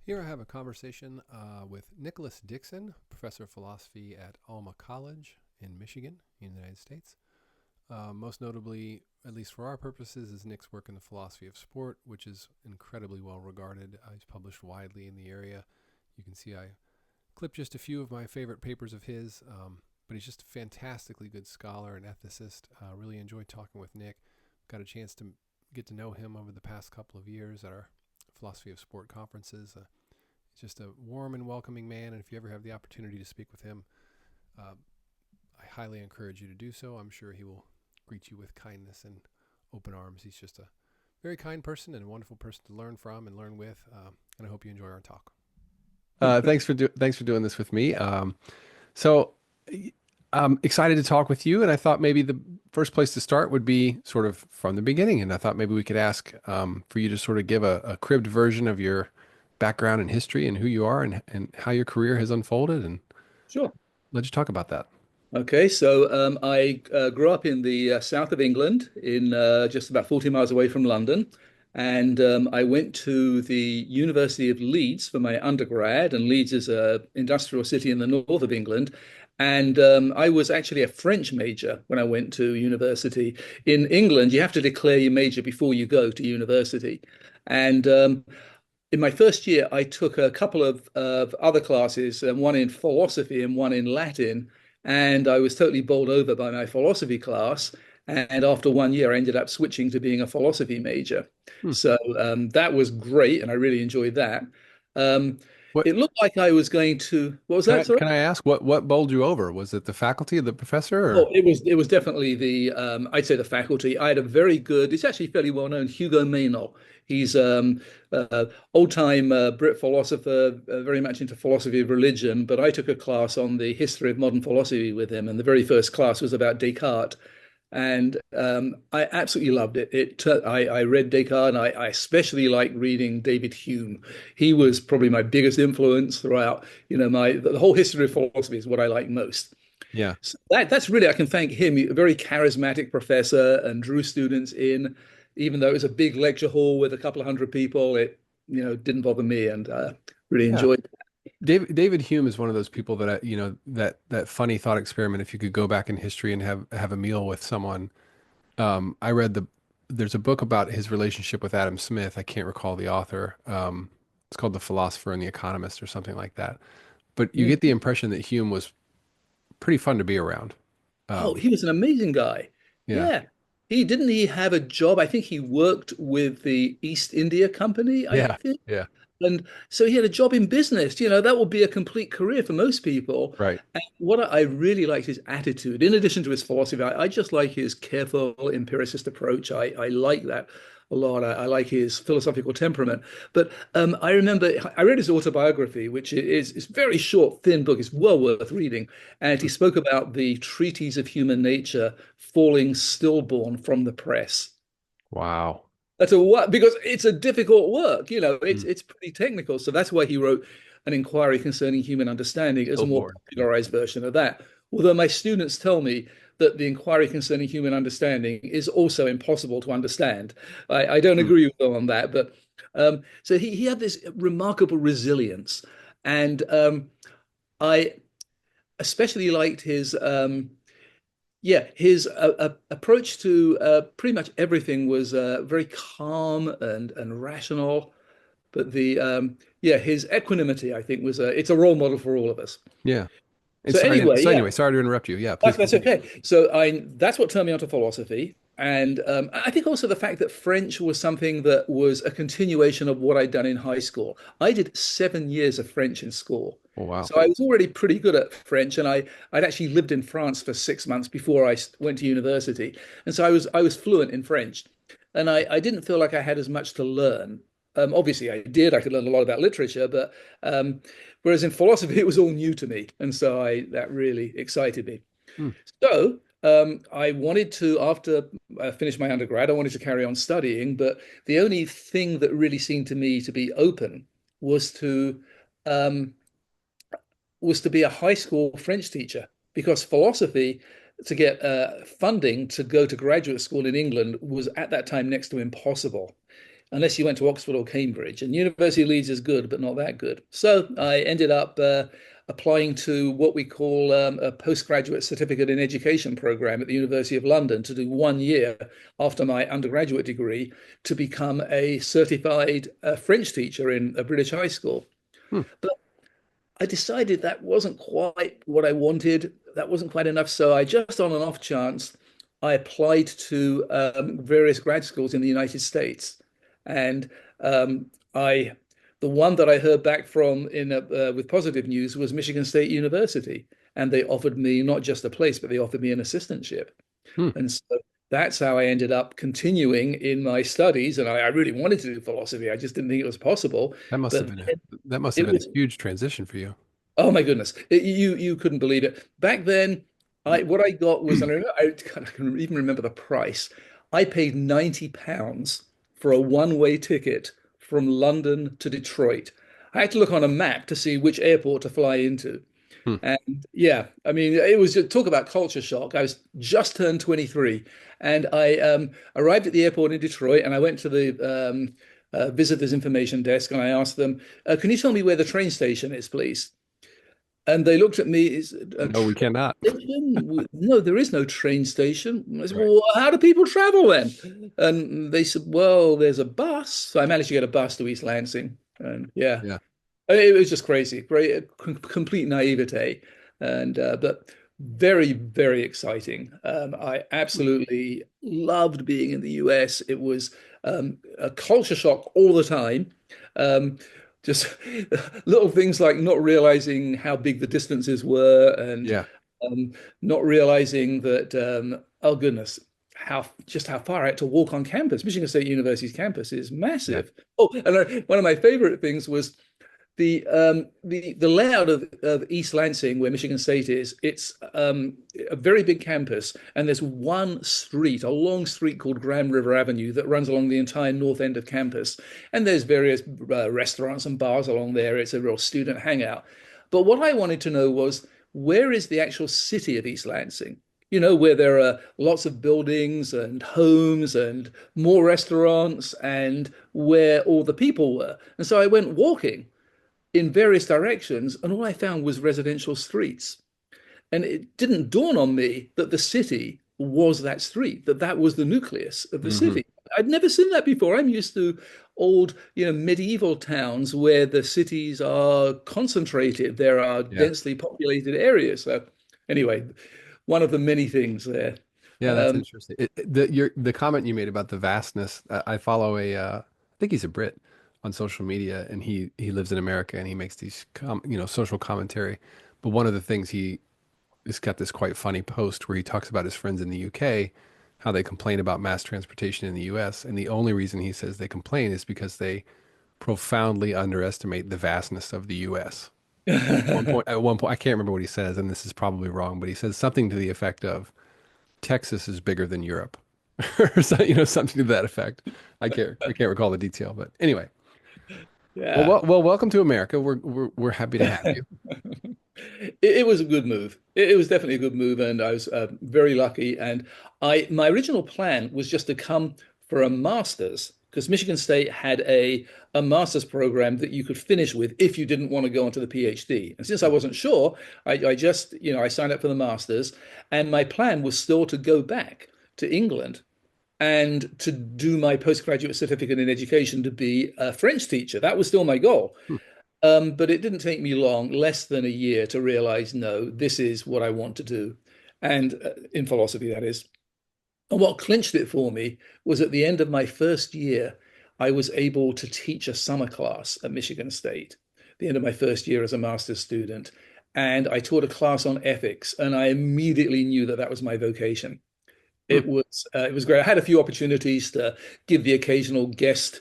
Here I have a conversation with Nicholas Dixon, professor of philosophy at Alma College in Michigan, in the United States. Most notably, at least for our purposes, is Nick's work in the philosophy of sport, which is incredibly well regarded. He's published widely in the area. You can see I clipped just a few of my favorite papers of his, but he's just a fantastically good scholar and ethicist. Really enjoyed talking with Nick. Got a chance to get to know him over the past couple of years at our philosophy of sport conferences. He's just a warm and welcoming man, and if you ever have the opportunity to speak with him, uh, I highly encourage you to do so. I'm sure he will greet you with kindness and open arms. He's just a very kind person and a wonderful person to learn from and learn with, and I hope you enjoy our talk. Thanks for doing this with me. So I'm excited to talk with you, and I thought maybe the first place to start would be sort of from the beginning. And I thought maybe we could ask for you to sort of give a cribbed version of your background and history and who you are and how your career has unfolded. And Sure. let's talk about that. Okay, so I grew up in the south of England, in just about 40 miles away from London, and I went to the University of Leeds for my undergrad, and Leeds is a industrial city in the north of England. And I was actually a French major when I went to university. In England, you have to declare your major before you go to university. And in my first year, I took a couple of other classes, one in philosophy and one in Latin, and I was totally bowled over by my philosophy class. And after 1 year, I ended up switching to being a philosophy major. Hmm. So that was great, and I really enjoyed that. Um, What it looked like I was going to, what was can that? I Sorry? can I ask what bowled you over? Was it the faculty, the professor, Oh, or it was definitely the I'd say the faculty. I had a very good. It's actually fairly well known. Hugo Meynell. He's old time Brit philosopher, very much into philosophy of religion. But I took a class on the history of modern philosophy with him, and the very first class was about Descartes. And I absolutely loved it. I read Descartes, and I especially like reading David Hume. He was probably my biggest influence throughout. The whole history of philosophy is what I like most. yeah? So that's really, I can thank him, a very charismatic professor, and drew students in. Even though it was a big lecture hall with a couple of hundred people, it didn't bother me, and really Yeah. enjoyed it. David Hume is one of those people that that funny thought experiment. If you could go back in history and have a meal with someone, I read there's a book about his relationship with Adam Smith. I can't recall the author. It's called The Philosopher and the Economist or something like that. But you get the Mhm. impression that Hume was pretty fun to be around. Oh, Um, he was an amazing guy. yeah, Yeah. He have a job? I think he worked with the East India Company, I yeah, think. yeah, And so he had a job in business. That would be a complete career for most people. right. And what I really liked his attitude, in addition to his philosophy. I just like his careful empiricist approach. I like that a lot. I like his philosophical temperament. But I remember I read his autobiography, which is a very short, thin book. It's well worth reading. And he spoke about the treatise of human nature falling stillborn from the press. Wow. That's a what because it's a difficult work. Mm. It's pretty technical. So that's why he wrote an inquiry concerning human understanding as a more Billboard. Yeah. popularized version of that. Although my students tell me that the inquiry concerning human understanding is also impossible to understand. I don't Mm. agree with them on that, but so he had this remarkable resilience, and I especially liked his approach to pretty much everything was very calm and rational. But his equanimity, I think, it's a role model for all of us. Yeah. And So anyway, yeah, sorry to interrupt you. Yeah, please that's continue. okay. So that's what turned me onto philosophy. And I think also the fact that French was something that was a continuation of what I'd done in high school. I did 7 years of French in school. Oh, wow. So I was already pretty good at French, and I'd actually lived in France for 6 months before I went to university, and so I was fluent in French, and I didn't feel like I had as much to learn. Obviously, I did. I could learn a lot about literature, but whereas in philosophy, it was all new to me, and so I that really excited me. Hmm. So I wanted to, after I finished my undergrad, I wanted to carry on studying, but the only thing that really seemed to me to be open was to um, was to be a high school French teacher because philosophy, to get funding to go to graduate school in England was at that time next to impossible. unless you went to Oxford or Cambridge. And University of Leeds is good, but not that good. So I ended up applying to what we call a postgraduate certificate in education program at the University of London to do 1 year after my undergraduate degree to become a certified French teacher in a British high school. Hmm. But I decided that wasn't quite what I wanted. That wasn't quite enough. So I just on an off chance, I applied to various grad schools in the United States. And I, the one that I heard back from with positive news was Michigan State University. And they offered me not just a place, but they offered me an assistantship. Hmm. And so that's how I ended up continuing in my studies. And I really wanted to do philosophy. I just didn't think it was possible. That must have But been a that must have it been a was huge transition for you. Oh my goodness. You couldn't believe it. Back then, I what I got was, and I can even remember the price. I paid £90 for a one-way ticket from London to Detroit. I had to look on a map to see which airport to fly into. Hmm. And yeah, I mean, it was just talk about culture shock. I was just turned 23, and I arrived at the airport in Detroit, and I went to the visitors information desk, and I asked them, "Can you tell me where the train station is, please?" And they looked at me, is it a No, we train cannot. station? No, there is no train station. I said, Right. well, how do people travel then? And they said, well, there's a bus. So I managed to get a bus to East Lansing. And yeah, Yeah. it was just crazy, great, complete naivete. And, but very, very exciting. I absolutely loved being in the US. It was a culture shock all the time. Um, just little things like not realizing how big the distances were and Yeah. not realizing that oh goodness, how far I had to walk on campus. Michigan State University's campus is Yeah. massive. Oh, and one of my favorite things was the layout of East Lansing, where Michigan State is. It's a very big campus, and there's one street, a long street called Grand River Avenue, that runs along the entire north end of campus. And there's various restaurants and bars along there. It's a real student hangout. But what I wanted to know was, where is the actual city of East Lansing? You know, where there are lots of buildings and homes and more restaurants, and where all the people were. And so I went walking in various directions, and all I found was residential streets. And it didn't dawn on me that the city was that street, that that was the nucleus of the Hmm. city. I'd never seen that before. I'm used to old, medieval towns where the cities are concentrated. There are Yeah. densely populated areas. So anyway, one of the many things there. Yeah, that's Um, interesting. The comment you made about the vastness. I follow I think he's a Brit on social media, and he lives in America, and he makes these social commentary. But one of the things he has got this quite funny post where he talks about his friends in the UK, how they complain about mass transportation in the US, and the only reason he says they complain is because they profoundly underestimate the vastness of the US. At one point, I can't remember what he says, and this is probably wrong, but he says something to the effect of Texas is bigger than Europe, or something to that effect. I can't recall the detail, but anyway. Well, yeah. well, welcome to America. We're happy to have you. It was a good move. It was definitely a good move, and I was very lucky. And my original plan was just to come for a master's because Michigan State had a master's program that you could finish with if you didn't want to go on to the PhD. And since I wasn't sure, I just I signed up for the master's, and my plan was still to go back to England and to do my postgraduate certificate in education to be a French teacher. That was still my goal. Hmm. But it didn't take me long, less than a year, to realize, no, this is what I want to do. And in philosophy, that is. And what clinched it for me was at the end of my first year, I was able to teach a summer class at Michigan State, the end of my first year as a master's student. And I taught a class on ethics, and I immediately knew that that was my vocation. Hmm. It was great. I had a few opportunities to give the occasional guest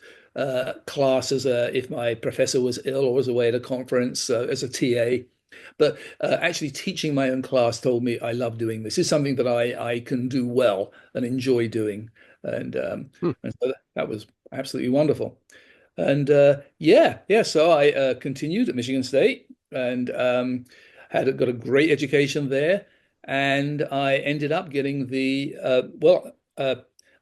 class as if my professor was ill or was away at a conference as a TA. But actually teaching my own class told me I love doing this. It's something that I can do well and enjoy doing. And Hmm. so that was absolutely wonderful. And yeah. So I continued at Michigan State and had got a great education there. And I ended up getting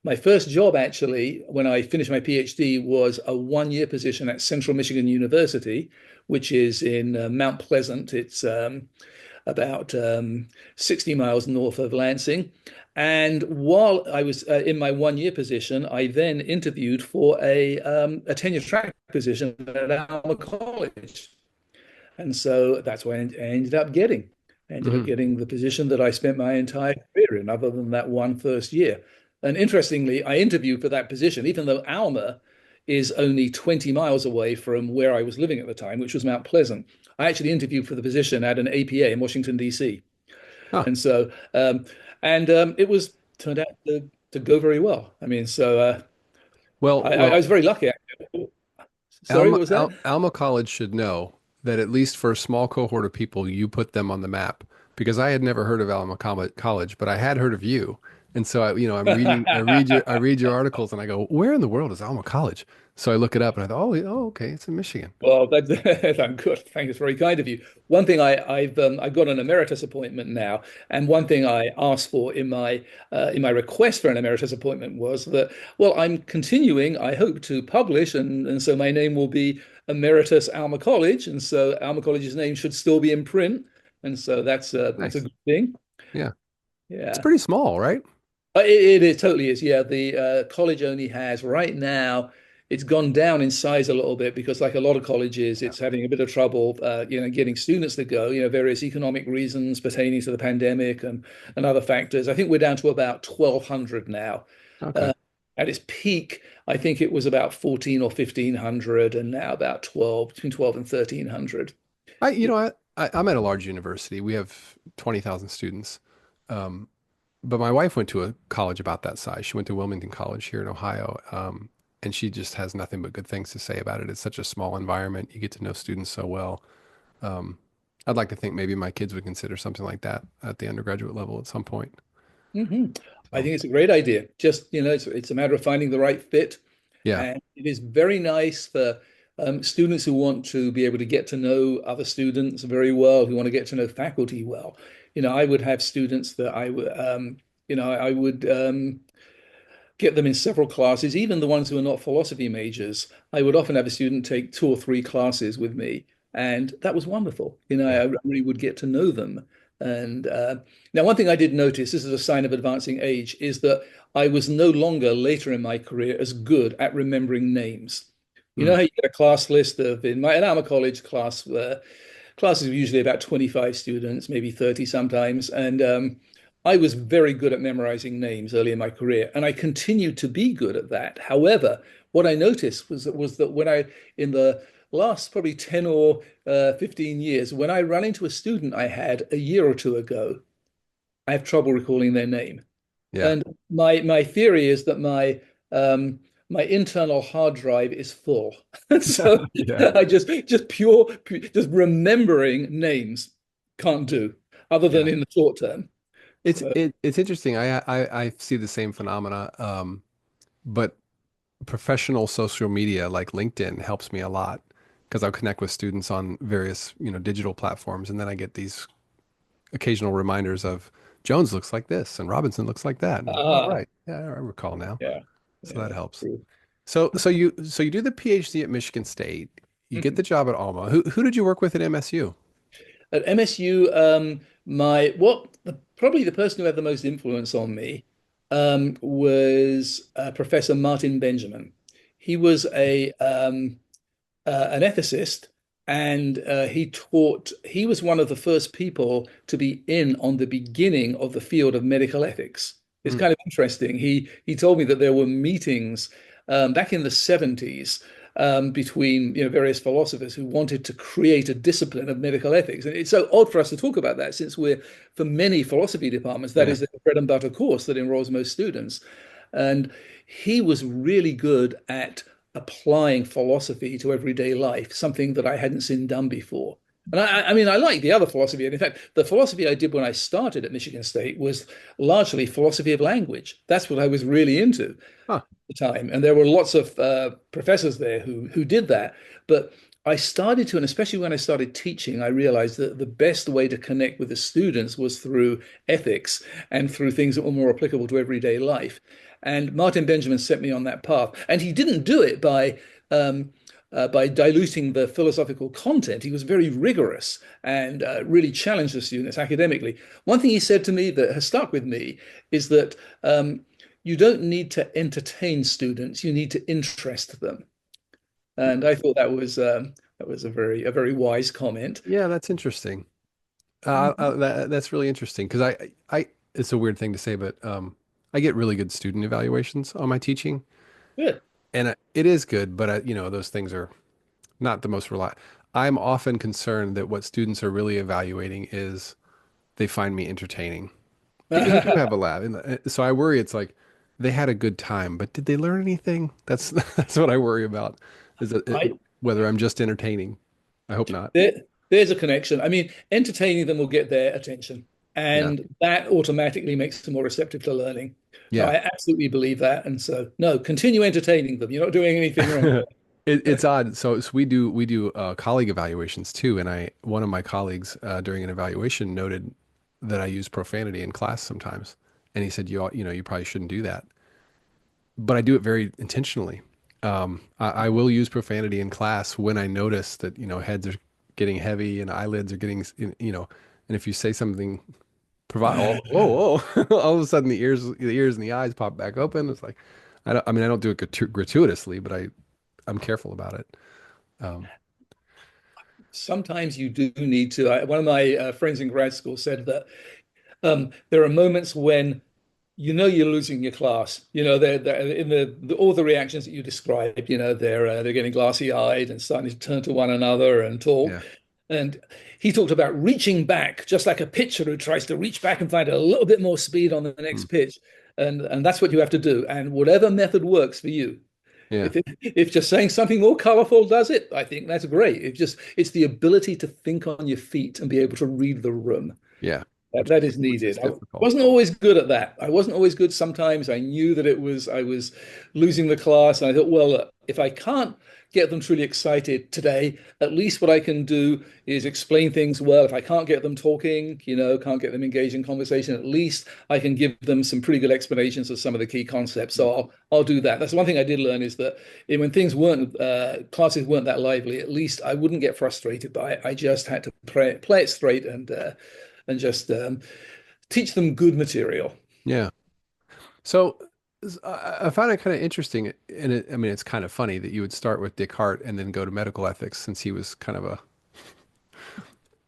My first job, actually, when I finished my PhD, was a 1 year position at Central Michigan University, which is in Mount Pleasant. It's about 60 miles north of Lansing. And while I was in my 1 year position, I then interviewed for a tenure track position at Alma College. And so that's what I ended up getting. I ended up Hmm. getting the position that I spent my entire career in, other than that one first year. And interestingly, I interviewed for that position, even though Alma is only 20 miles away from where I was living at the time, which was Mount Pleasant. I actually interviewed for the position at an APA in Washington, D.C. Huh. And so, it was turned out to go very well. I mean, so Well, I well, was very lucky. Sorry, what was that? Alma College should know that at least for a small cohort of people, you put them on the map because I had never heard of College, but I had heard of you. And so I read your articles and I go, where in the world is Alma College? So I look it up and I thought, oh, okay, it's in Michigan. Well, that's I'm good. Thank you. It's very kind of you. One thing I've got an emeritus appointment now, and one thing I asked for in my request for an emeritus appointment was that, well, I'm continuing, I hope, to publish, and so my name will be Emeritus Alma College, and so Alma College's name should still be in print, and so that's a Nice. good thing. Yeah. It's Yeah. pretty small, right? It totally is. Yeah, the college only has right now. It's gone down in size a little bit because, like a lot of colleges, Yeah. it's having a bit of trouble, getting students to go. Various economic reasons pertaining to the pandemic and other factors. I think we're down to about 1,200 now. Okay. Uh, at its peak, I think it was about 14 or 1,500, and now about 12, between 12 and 1,300. I'm at a large university. We have 20,000 students. Um, but my wife went to a college about that size. She went to Wilmington College here in Ohio. And she just has nothing but good things to say about it. It's such a small environment. You get to know students so well. Um, I'd like to think maybe my kids would consider something like that at the undergraduate level at some point. hmm I So, think it's a great idea. Just, it's a matter of finding the right fit. yeah, And it is very nice for students who want to be able to get to know other students very well, who want to get to know faculty well. I would have students that I would get them in several classes, even the ones who are not philosophy majors. I would often have a student take 2 or 3 classes with me, and that was wonderful. yeah. I really would get to know them. And now, one thing I did notice, this is a sign of advancing age, is that I was no longer later in my career as good at remembering names. You Mm, know how you get a class list of, in our college class, classes were usually about 25 students, maybe 30 sometimes. And I was very good at memorizing names early in my career, and I continued to be good at that. However, what I noticed was that in the last probably 10 or 15 years, when I run into a student I had a year or two ago, I have trouble recalling their name. yeah. And my theory is that my internal hard drive is full. So Yeah. I just remembering names can't do, other than Yeah. in the short term. So, It's interesting. I see the same phenomena. But professional social media like LinkedIn helps me a lot because I'll connect with students on various, digital platforms, and then I get these occasional reminders of Jones looks like this and Robinson looks like that. And, oh, ah, right. Yeah, I recall now. yeah, So yeah, that that's helps. true. So you do the PhD at Michigan State. You get the job at Alma. Who did you work with at MSU? At MSU, probably the person who had the most influence on me was Professor Martin Benjamin. He was an ethicist, and he was one of the first people to be in on the beginning of the field of medical ethics. It's Mm, kind of interesting. He told me that there were meetings back in the 70s between various philosophers who wanted to create a discipline of medical ethics. And it's so odd for us to talk about that, since for many philosophy departments, that yeah. is the bread and butter course that enrolls most students. And he was really good at applying philosophy to everyday life, something that I hadn't seen done before. And I mean, I like the other philosophy. And in fact, the philosophy I did when I started at Michigan State was largely philosophy of language. That's what I was really into Huh. the time, and there were lots of professors there who did that. But I started to, and especially when I started teaching, I realized that the best way to connect with the students was through ethics and through things that were more applicable to everyday life. And Martin Benjamin set me on that path. And he didn't do it by diluting the philosophical content. He was very rigorous and really challenged the students academically. One thing he said to me that has stuck with me is that you don't need to entertain students, you need to interest them. And I thought that was a very wise comment. Yeah, that's interesting. That's really interesting because it's a weird thing to say, but I get really good student evaluations on my teaching, Good. and it is good, but those things are not the most reliable. I'm often concerned that what students are really evaluating is they find me entertaining because I do have a laugh, and so I worry it's like they had a good time, but did they learn anything? That's that's what I worry about, is I whether I'm just entertaining. I hope not. there, there's a connection. I mean, entertaining them will get their attention, Yeah, and that automatically makes them more receptive to learning. So yeah. I absolutely believe that. And so, no, continue entertaining them. You're not doing anything wrong. It's odd. So we do colleague evaluations too, and I one of my colleagues during an evaluation noted that I use profanity in class sometimes, and he said you probably shouldn't do that, but I do it very intentionally. I will use profanity in class when I notice that heads are getting heavy and eyelids are getting and if you say something provide all of a sudden the ears and the eyes pop back open. It's like I don't do it gratuitously, but I'm careful about it. Um, Sometimes you do need to. One of my friends in grad school said that there are moments when you know you're losing your class. You know, they're in all the reactions that you described. You know, they're getting glassy-eyed and starting to turn to one another and talk. yeah. And he talked about reaching back, just like a pitcher who tries to reach back and find a little bit more speed on the next Mm. pitch. And that's what you have to do. And whatever method works for you. Yeah. If just saying something more colorful does it, I think that's great. It's the ability to think on your feet and be able to read the room. Yeah. That is Which is needed. I difficult. wasn't always good at that. I wasn't always good. Sometimes I knew that I was losing the class, and I thought, well, if I can't get them truly excited today, at least what I can do is explain things well. If I can't get them talking, can't get them engaged in conversation, at least I can give them some pretty good explanations of some of the key concepts. Mm. So I'll do that. That's one thing I did learn is that when things weren't classes weren't that lively, at least I wouldn't get frustrated by it. I just had to play it straight and just teach them good material. Yeah. So I find it kind of interesting, and I mean, it's kind of funny that you would start with Descartes and then go to medical ethics, since he was kind of a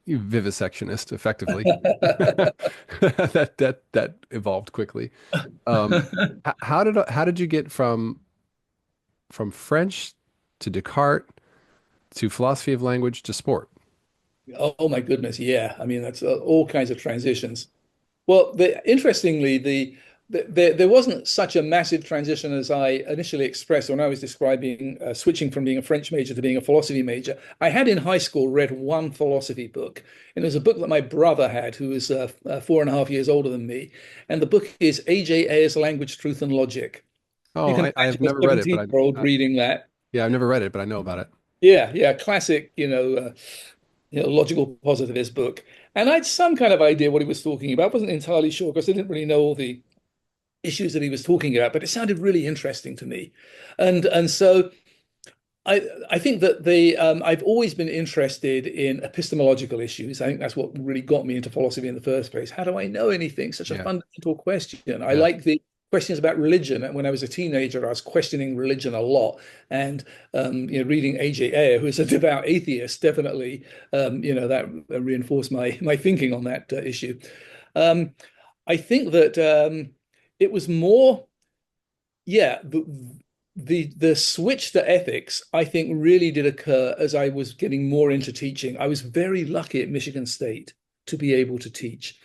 vivisectionist, effectively. That evolved quickly. Um, how did you get from French to Descartes to philosophy of language to sport? Oh my goodness, yeah. I mean, that's all kinds of transitions. Well, interestingly, there wasn't such a massive transition as I initially expressed when I was describing switching from being a French major to being a philosophy major. I had in high school read one philosophy book, and it was a book that my brother had, who was 4.5 years older than me. And the book is A.J. Ayer's Language, Truth, and Logic. You Oh, can I have imagine a never read it, but 17-year-old reading that. yeah, I've never read it, but I know about it. Yeah, yeah, classic, logical positivist book. And I had some kind of idea what he was talking about. I wasn't entirely sure because I didn't really know all the issues that he was talking about, but it sounded really interesting to me. And so I think that I've always been interested in epistemological issues. I think that's what really got me into philosophy in the first place. How do I know anything? Such a Yeah, fundamental question. I yeah, like the questions about religion. And when I was a teenager, I was questioning religion a lot. And reading A.J. Ayer, who is a devout atheist, definitely that reinforced my thinking on that issue. Um, I think that it was more yeah, the switch to ethics, I think, really did occur as I was getting more into teaching. I was very lucky at Michigan State to be able to teach.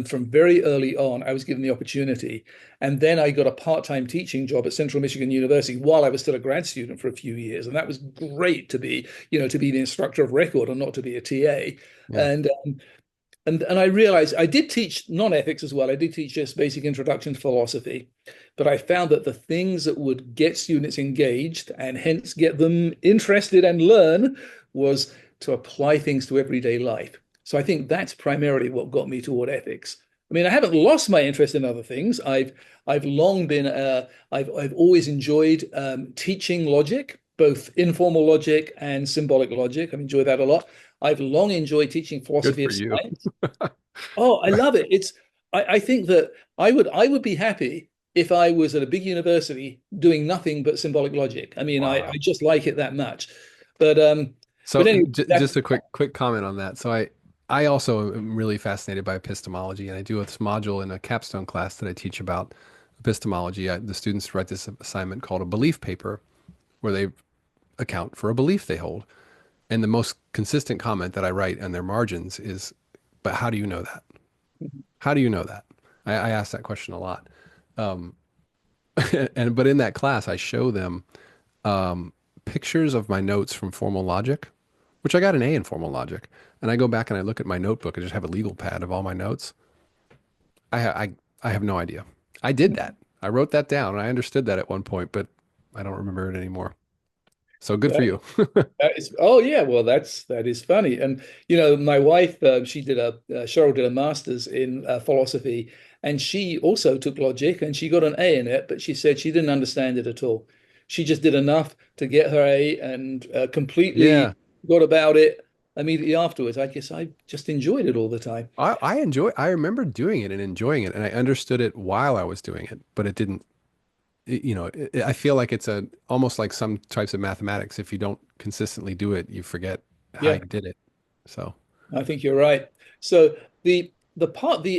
From very early on, I was given the opportunity. And then I got a part-time teaching job at Central Michigan University while I was still a grad student for a few years. And that was great to be the instructor of record and not to be a TA. yeah, And and I realized I did teach non-ethics as well. I did teach just basic introduction to philosophy, but I found that the things that would get students engaged and hence get them interested and learn was to apply things to everyday life. So I think that's primarily what got me toward ethics. I mean, I haven't lost my interest in other things. I've long been I've always enjoyed teaching logic, both informal logic and symbolic logic. I've enjoyed that a lot. I've long enjoyed teaching Good philosophy for of you. science. Oh, I love it. I think that I would be happy if I was at a big university doing nothing but symbolic logic. I mean, I Wow. just like it that much. But um, So but anyway, just a quick comment on that. So I also am really fascinated by epistemology, and I do this module in a capstone class that I teach about epistemology. The students write this assignment called a belief paper, where they account for a belief they hold. And the most consistent comment that I write on their margins is, "But how do you know that? How do you know that?" I ask that question a lot. Um, and but in that class, I show them um, pictures of my notes from formal logic, which I got an A in formal logic. And I go back and I look at my notebook and just have a legal pad of all my notes. I have no idea. I did that. I wrote that down. And I understood that at one point, but I don't remember it anymore. So good for that you. That is, oh yeah, well that is funny. And my wife, Cheryl did a master's in philosophy, and she also took logic, and she got an A in it, but she said she didn't understand it at all. She just did enough to get her A and completely Yeah. got about it immediately afterwards. I guess I just enjoyed it all the time. I remember doing it and enjoying it, and I understood it while I was doing it, but it didn't, I feel like it's almost like some types of mathematics. If you don't consistently do it, you forget how Yeah. you did it. So, I think you're right. So the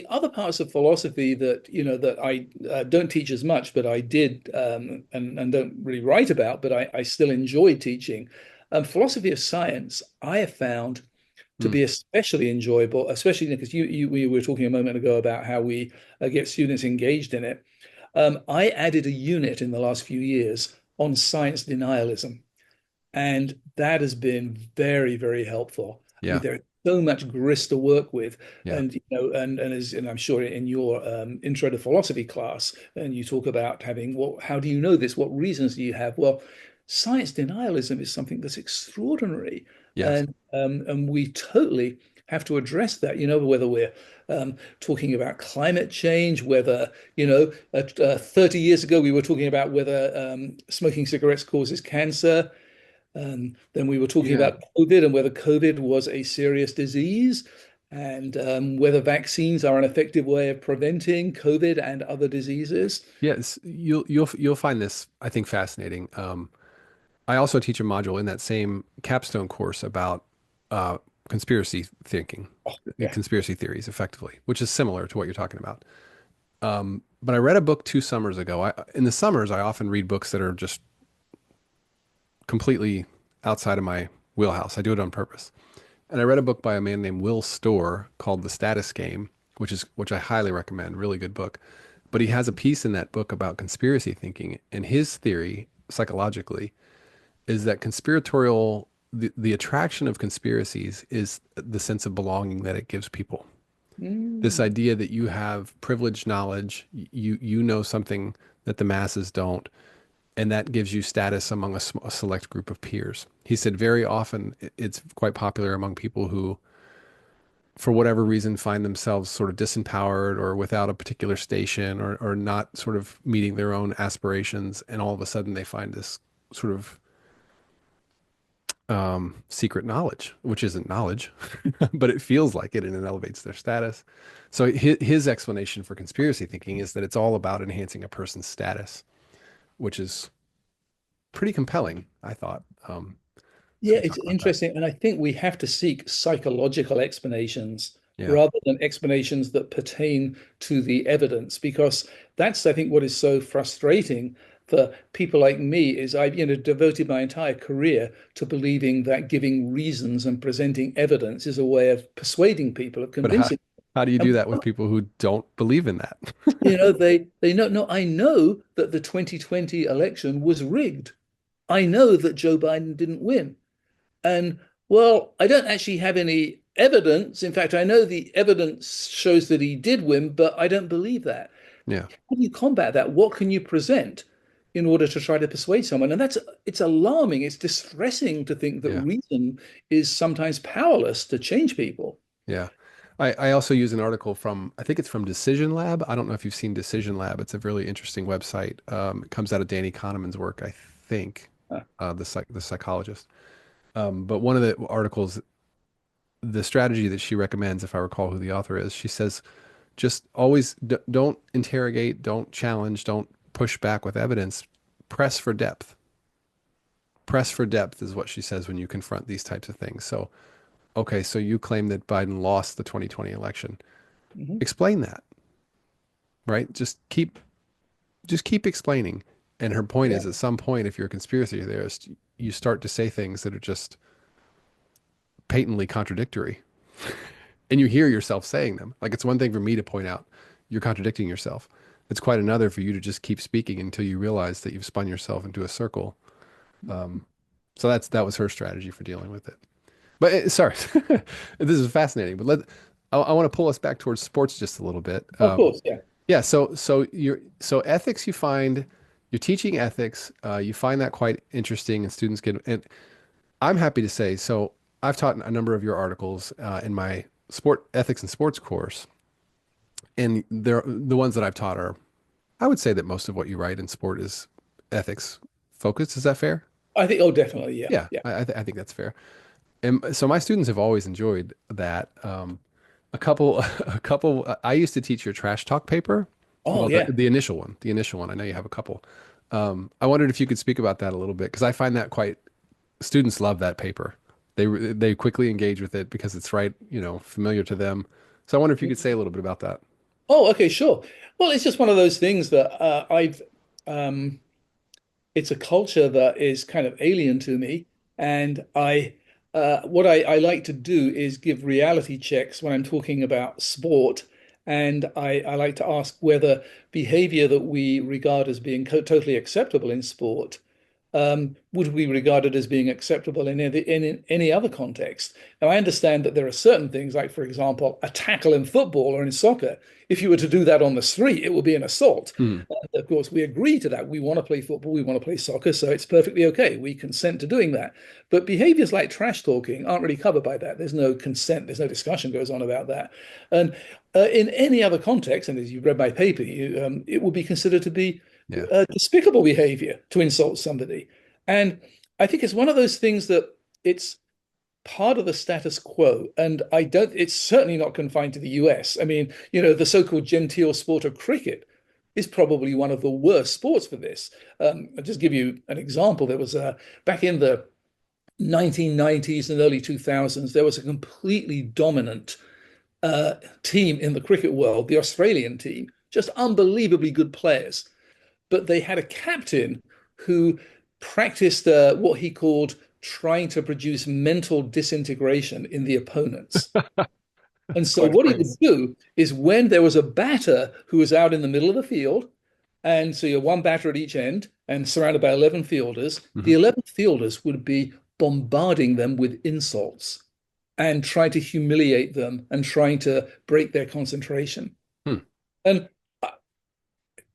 other parts of philosophy that that I don't teach as much, but I did and don't really write about, but I still enjoy teaching. Philosophy of science, I have found to mm, be especially enjoyable, especially because we were talking a moment ago about how we get students engaged in it. I added a unit in the last few years on science denialism. And that has been very, very helpful. I mean, yeah, there's so much grist to work with, yeah, and and I'm sure in your intro to philosophy class, and you talk about having how do you know this? What reasons do you have? Well, science denialism is something that's extraordinary, yes, and we totally have to address that. Whether we're talking about climate change, whether 30 years ago we were talking about whether smoking cigarettes causes cancer. Then we were talking yeah, about COVID and whether COVID was a serious disease, and whether vaccines are an effective way of preventing COVID and other diseases. yes. You'll find this, I think, fascinating. I also teach a module in that same capstone course about uh, conspiracy thinking, Oh, yeah. conspiracy theories, effectively, which is similar to what you're talking about. But I read a book 2 summers ago. In the summers, I often read books that are just completely outside of my wheelhouse. I do it on purpose. And I read a book by a man named Will Storr called The Status Game, which I highly recommend. Really good book. But he has a piece in that book about conspiracy thinking, and his theory psychologically is that the attraction of conspiracies is the sense of belonging that it gives people. This Mm. idea that you have privileged knowledge, you know something that the masses don't, and that gives you status among a select group of peers. He said very often it's quite popular among people who, for whatever reason, find themselves sort of disempowered or without a particular station or not sort of meeting their own aspirations. And all of a sudden they find this sort of secret knowledge, which isn't knowledge, but it feels like it and it elevates their status. So his explanation for conspiracy thinking is that it's all about enhancing a person's status, which is pretty compelling, I thought. So Yeah, we it's talk about that. interesting. And I think we have to seek psychological explanations Yeah. rather than explanations that pertain to the evidence, because that's, I think, what is so frustrating for people like me is I've, devoted my entire career to believing that giving reasons and presenting evidence is a way of persuading people, of But convincing. how do you do And that with people who don't believe in that? they know, no, I know that the 2020 election was rigged. I know that Joe Biden didn't win. And well, I don't actually have any evidence. In fact, I know the evidence shows that he did win, but I don't believe that. Yeah. How do you combat that? What can you present in order to try to persuade someone? And it's alarming. It's distressing to think that Yeah. reason is sometimes powerless to change people. Yeah. I also use an article from, I think it's from Decision Lab. I don't know if you've seen Decision Lab. It's a really interesting website. It comes out of Danny Kahneman's work, I think, Uh, the psychologist. But one of the articles, the strategy that she recommends, if I recall who the author is, she says just always don't interrogate, don't challenge, don't push back with evidence. Press for depth. Press for depth is what she says when you confront these types of things. So, okay, so you claim that Biden lost the 2020 election. mhm. Explain that, right? Just keep explaining. And her point Yeah. is, at some point, if you're a conspiracy theorist, you start to say things that are just patently contradictory, and you hear yourself saying them. Like, it's one thing for me to point out you're contradicting yourself. It's quite another for you to just keep speaking until you realize that you've spun yourself into a circle. Um, so that was her strategy for dealing with it. But sorry, this is fascinating. But I want to pull us back towards sports just a little bit. Of course, yeah. Yeah, so ethics, you find you're teaching ethics, you find that quite interesting, and students get, and I'm happy to say, so I've taught a number of your articles in my sport ethics and sports course, and they're the ones that I've taught are, I would say that most of what you write in sport is ethics focused. Is that fair? I think, oh, definitely, yeah, Yeah, yeah. I think that's fair. And so my students have always enjoyed that. A couple, a couple. I used to teach your trash talk paper. Oh, Well, yeah. the initial one, the initial one. I know you have a couple. I wondered if you could speak about that a little bit because I find that quite. Students love that paper. They quickly engage with it because it's right, familiar to them. So I wonder if you could say a little bit about that. Oh, okay, sure. Well, it's just one of those things that um, it's a culture that is kind of alien to me. And what I like to do is give reality checks when I'm talking about sport. And I like to ask whether behavior that we regard as being totally acceptable in sport would be regarded as being acceptable in any other context. Now, I understand that there are certain things, like, for example, a tackle in football or in soccer. If you were to do that on the street, it would be an assault. Hmm. Of course, we agree to that. We want to play football, we want to play soccer, so it's perfectly okay. We consent to doing that. But behaviors like trash talking aren't really covered by that. There's no consent, there's no discussion goes on about that. And in any other context, and as you've read my paper, it would be considered to be Yeah. despicable behavior to insult somebody. And I think it's one of those things that it's part of the status quo. And it's certainly not confined to the US. I mean, the so-called genteel sport of cricket is probably one of the worst sports for this. I'll just give you an example. There was back in the 1990s and early 2000s, there was a completely dominant team in the cricket world, the Australian team, just unbelievably good players. But they had a captain who practiced what he called trying to produce mental disintegration in the opponents. And so Quite a what he would phrase. do is when there was a batter who was out in the middle of the field, and so you're one batter at each end and surrounded by 11 fielders, Hmm. the 11 fielders would be bombarding them with insults and trying to humiliate them and trying to break their concentration. Hmm. And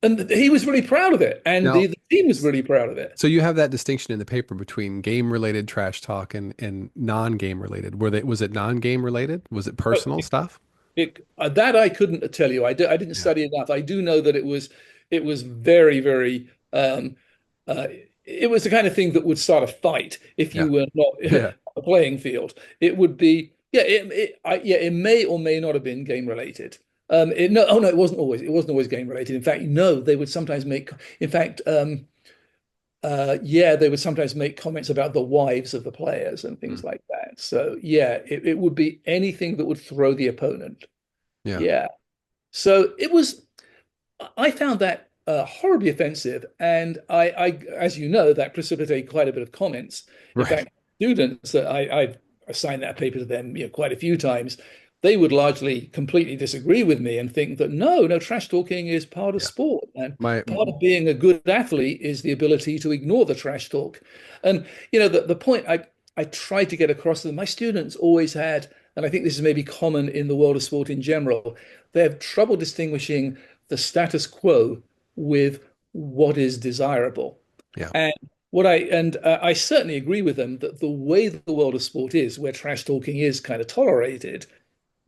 and he was really proud of it, and Now, the team was really proud of it. so you have that distinction in the paper between game related trash talk and non-game related. Was it non-game related? Was it personal stuff? That I couldn't tell you. I didn't Yeah. study enough. I do know that it was very, very uh, it was the kind of thing that would start a fight if Yeah. you were not Yeah. on a playing field. It would be, yeah, it may or may not have been game related. No, oh no, it wasn't always game related. In fact, no, they would sometimes make, in fact, yeah, they would sometimes make comments about the wives of the players and Hmm. things like that. So yeah, it would be anything that would throw the opponent. Yeah. Yeah. So I found that horribly offensive. And as you know, that precipitated quite a bit of comments. In Right. fact, students that I've assigned that paper to them, quite a few times, they would largely completely disagree with me and think that no, trash talking is part of Yeah. sport. And My part of being a good athlete is the ability to ignore the trash talk. And, the point I tried to get across to them, my students always had, and I think this is maybe common in the world of sport in general, they have trouble distinguishing the status quo with what is desirable. yeah. And I certainly agree with them that the way that the world of sport is, where trash talking is kind of tolerated,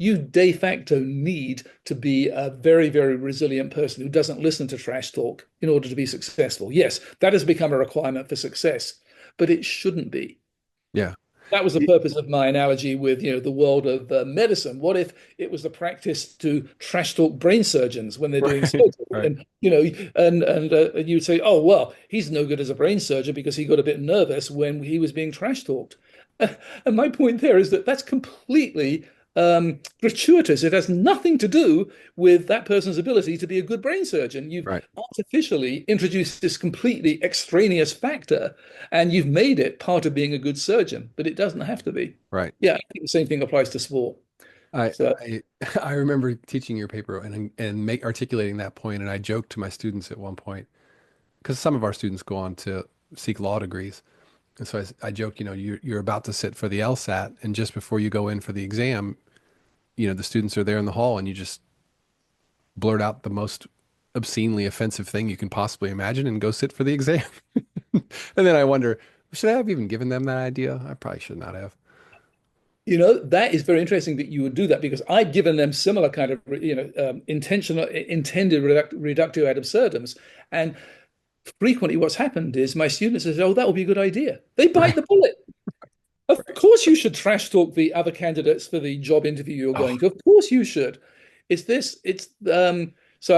you de facto need to be a very, very resilient person who doesn't listen to trash talk in order to be successful. Yes, that has become a requirement for success, but it shouldn't be. Yeah. That was the purpose of my analogy with, the world of medicine. What if it was the practice to trash talk brain surgeons when they're doing Right. surgery? Right. And you'd say, oh well, he's no good as a brain surgeon because he got a bit nervous when he was being trash talked. And my point there is that that's completely gratuitous. It has nothing to do with that person's ability to be a good brain surgeon. You've Right. artificially introduced this completely extraneous factor, and you've made it part of being a good surgeon, but it doesn't have to be. Right. Yeah, I think the same thing applies to sport. I So, I I remember teaching your paper and make articulating that point, and I joked to my students at one point because some of our students go on to seek law degrees, and so I joke, you're about to sit for the LSAT, and just before you go in for the exam, the students are there in the hall, and you just blurt out the most obscenely offensive thing you can possibly imagine and go sit for the exam. And then I wonder, should I have even given them that idea? I probably should not have. that is very interesting that you would do that because I've given them similar kind of, intentional, intended reductio ad absurdums. And frequently what's happened is my students say, oh, that would be a good idea. They bite Right. the bullet. Of course, you should trash talk the other candidates for the job interview you're Oh, going to. Of course, you should. So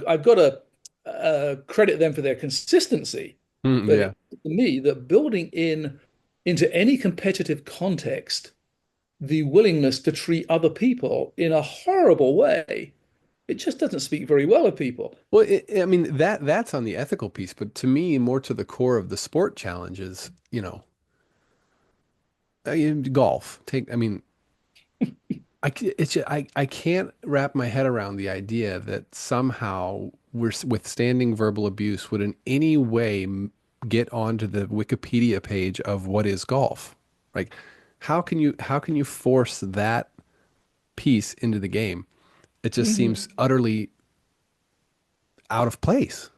I've got to credit them for their consistency, but yeah. it to me that building into any competitive context the willingness to treat other people in a horrible way, it just doesn't speak very well of people. Well, I mean that's on the ethical piece, but to me, more to the core of the sport challenges, golf. I mean, I can't wrap my head around the idea that somehow withstanding verbal abuse would in any way get onto the Wikipedia page of what is golf. Like, how can you force that piece into the game? It just Mhm. seems utterly out of place.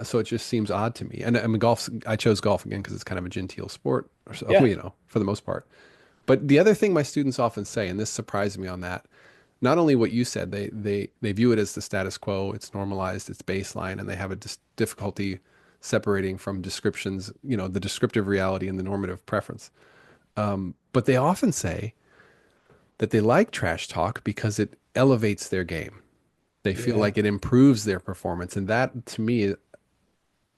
So it just seems odd to me. And I mean, I chose golf again because it's kind of a genteel sport, or so, Yeah. for the most part. But the other thing my students often say, and this surprised me on that, not only what you said, they view it as the status quo, it's normalized, it's baseline, and they have a difficulty separating from descriptions, the descriptive reality and the normative preference. But they often say that they like trash talk because it elevates their game. They feel Yeah. like it improves their performance, and that to me,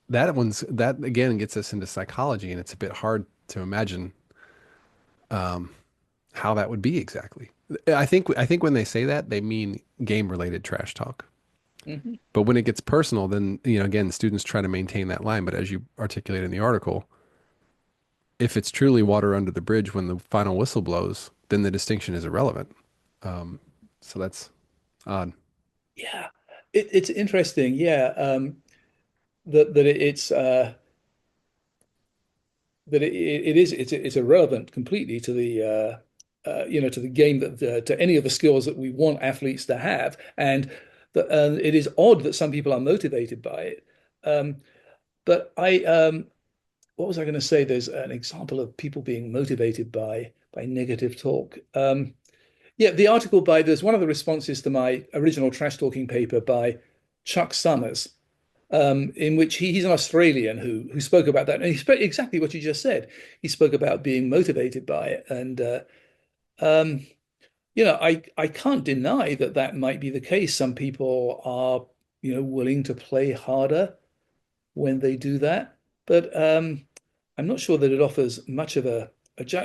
that again gets us into psychology, and it's a bit hard to imagine how that would be exactly. I think when they say that, they mean game related trash talk. Mhm. But when it gets personal, then again, students try to maintain that line. But as you articulate in the article, if it's truly water under the bridge when the final whistle blows, then the distinction is irrelevant. Um, so that's odd. Yeah. It's interesting. Yeah. That it's irrelevant completely to to the game to any of the skills that we want athletes to have, and it is odd that some people are motivated by it. Um, but what was I going to say? There's an example of people being motivated by negative talk. Yeah, the article there's one of the responses to my original trash talking paper by Chuck Summers, in which he's an Australian who spoke about that, and he spoke exactly what you just said. He spoke about being motivated by it, and um, I can't deny that that might be the case. Some people are willing to play harder when they do that, but I'm not sure that it offers much of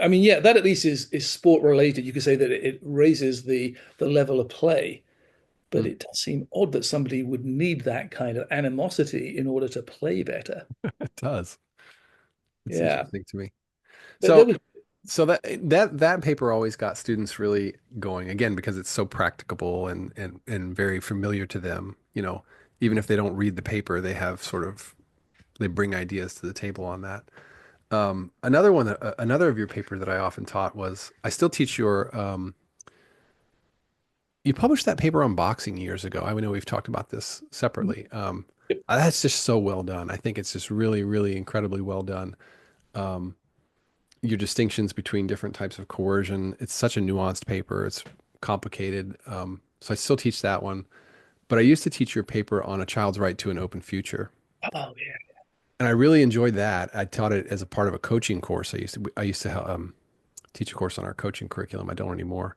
I mean, yeah, that at least is sport related. You could say that it raises the level of play. But Hmm. it does seem odd that somebody would need that kind of animosity in order to play better. It does. It's Yeah. interesting to me. But there So was, So that paper always got students really going again because it's so practicable and very familiar to them. Even if they don't read the paper, they bring ideas to the table on that. Another of your paper that I often taught was I still teach you published that paper on boxing years ago. I know we've talked about this separately. That's just so well done. I think it's just really, really incredibly well done. Your distinctions between different types of coercion. It's such a nuanced paper. It's complicated. So I still teach that one, but I used to teach your paper on a child's right to an open future. Oh, yeah. And I really enjoyed that. I taught it as a part of a coaching course. I used to teach a course on our coaching curriculum. I don't anymore.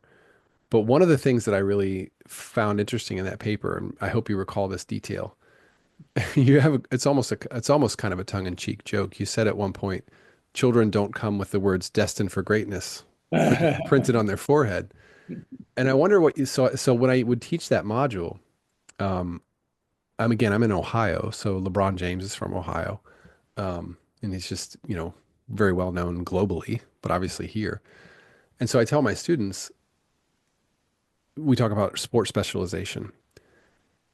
But one of the things that I really found interesting in that paper, and I hope you recall this detail, it's almost kind of a tongue-in-cheek joke. You said at one point, children don't come with the words destined for greatness printed on their forehead. And I wonder what you saw. So when I would teach that module, um, I'm in Ohio, so LeBron James is from Ohio. And he's just, very well known globally, but obviously here. And so I tell my students, we talk about sports specialization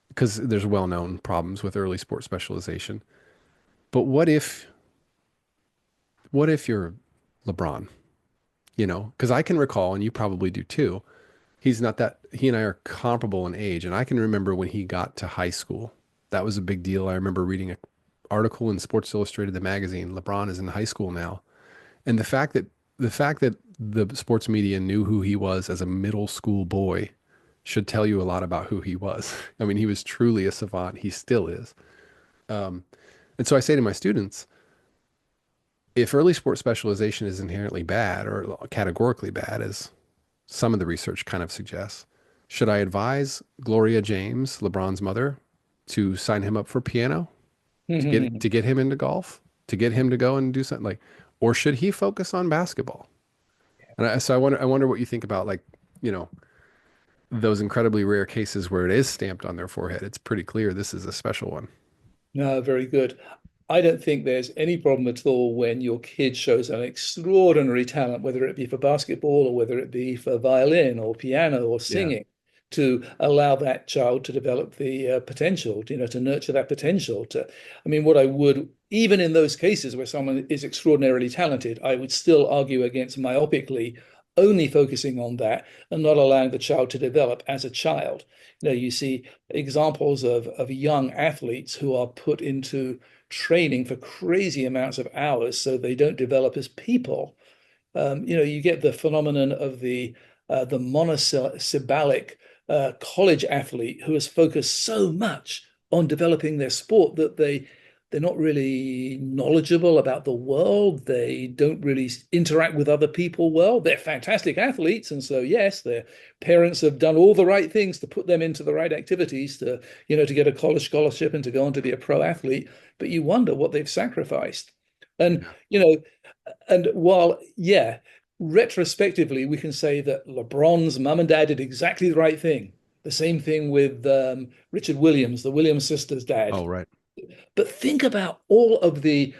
because there's well known problems with early sports specialization. But what if you're LeBron? Because I can recall, and you probably do too, he and I are comparable in age. And I can remember when he got to high school, that was a big deal. I remember reading an article in Sports Illustrated, the magazine, LeBron is in high school now. And the fact that the sports media knew who he was as a middle school boy should tell you a lot about who he was. I mean, he was truly a savant. He still is. Um, and so I say to my students, if early sports specialization is inherently bad or categorically bad, as some of the research kind of suggests, should I advise Gloria James, LeBron's mother, to sign him up for piano, to get him into golf, to get him to go and do something like, or should he focus on basketball? So I wonder what you think about, like, you know, those incredibly rare cases where it is stamped on their forehead. It's pretty clear this is a special one. No, very good. I don't think there's any problem at all when your kid shows an extraordinary talent, whether it be for basketball or whether it be for violin or piano or Yeah. singing, to allow that child to develop the potential, to nurture that potential. I mean, what I would, even in those cases where someone is extraordinarily talented, I would still argue against myopically only focusing on that and not allowing the child to develop as a child. You see examples of young athletes who are put into training for crazy amounts of hours so they don't develop as people. You get the phenomenon of the monosyllabic college athlete who has focused so much on developing their sport that they're not really knowledgeable about the world. They don't really interact with other people well. They're fantastic athletes, and so yes, their parents have done all the right things to put them into the right activities to get a college scholarship and to go on to be a pro athlete. But you wonder what they've sacrificed. And Yeah. and while, yeah, retrospectively, we can say that LeBron's mum and dad did exactly the right thing. The same thing with Richard Williams, the Williams sisters' dad. Oh, right. But think about all of the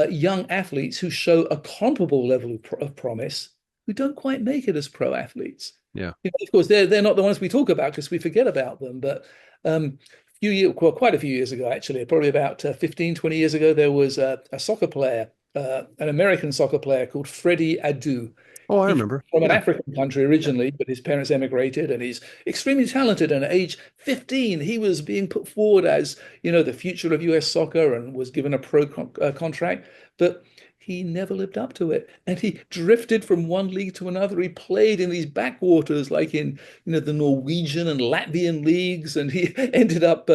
young athletes who show a comparable level of promise who don't quite make it as pro athletes. Yeah. Of course, they're not the ones we talk about because we forget about them. But quite a few years ago, actually, probably about 15, 20 years ago, there was a soccer player, an American soccer player called Freddie Adu. Oh, I He came remember. from an Yeah. African country Yeah. originally, but his parents emigrated, and he's extremely talented. And at age 15, he was being put forward as, the future of US soccer and was given a contract. But he never lived up to it. And he drifted from one league to another. He played in these backwaters, like in, the Norwegian and Latvian leagues. And he ended up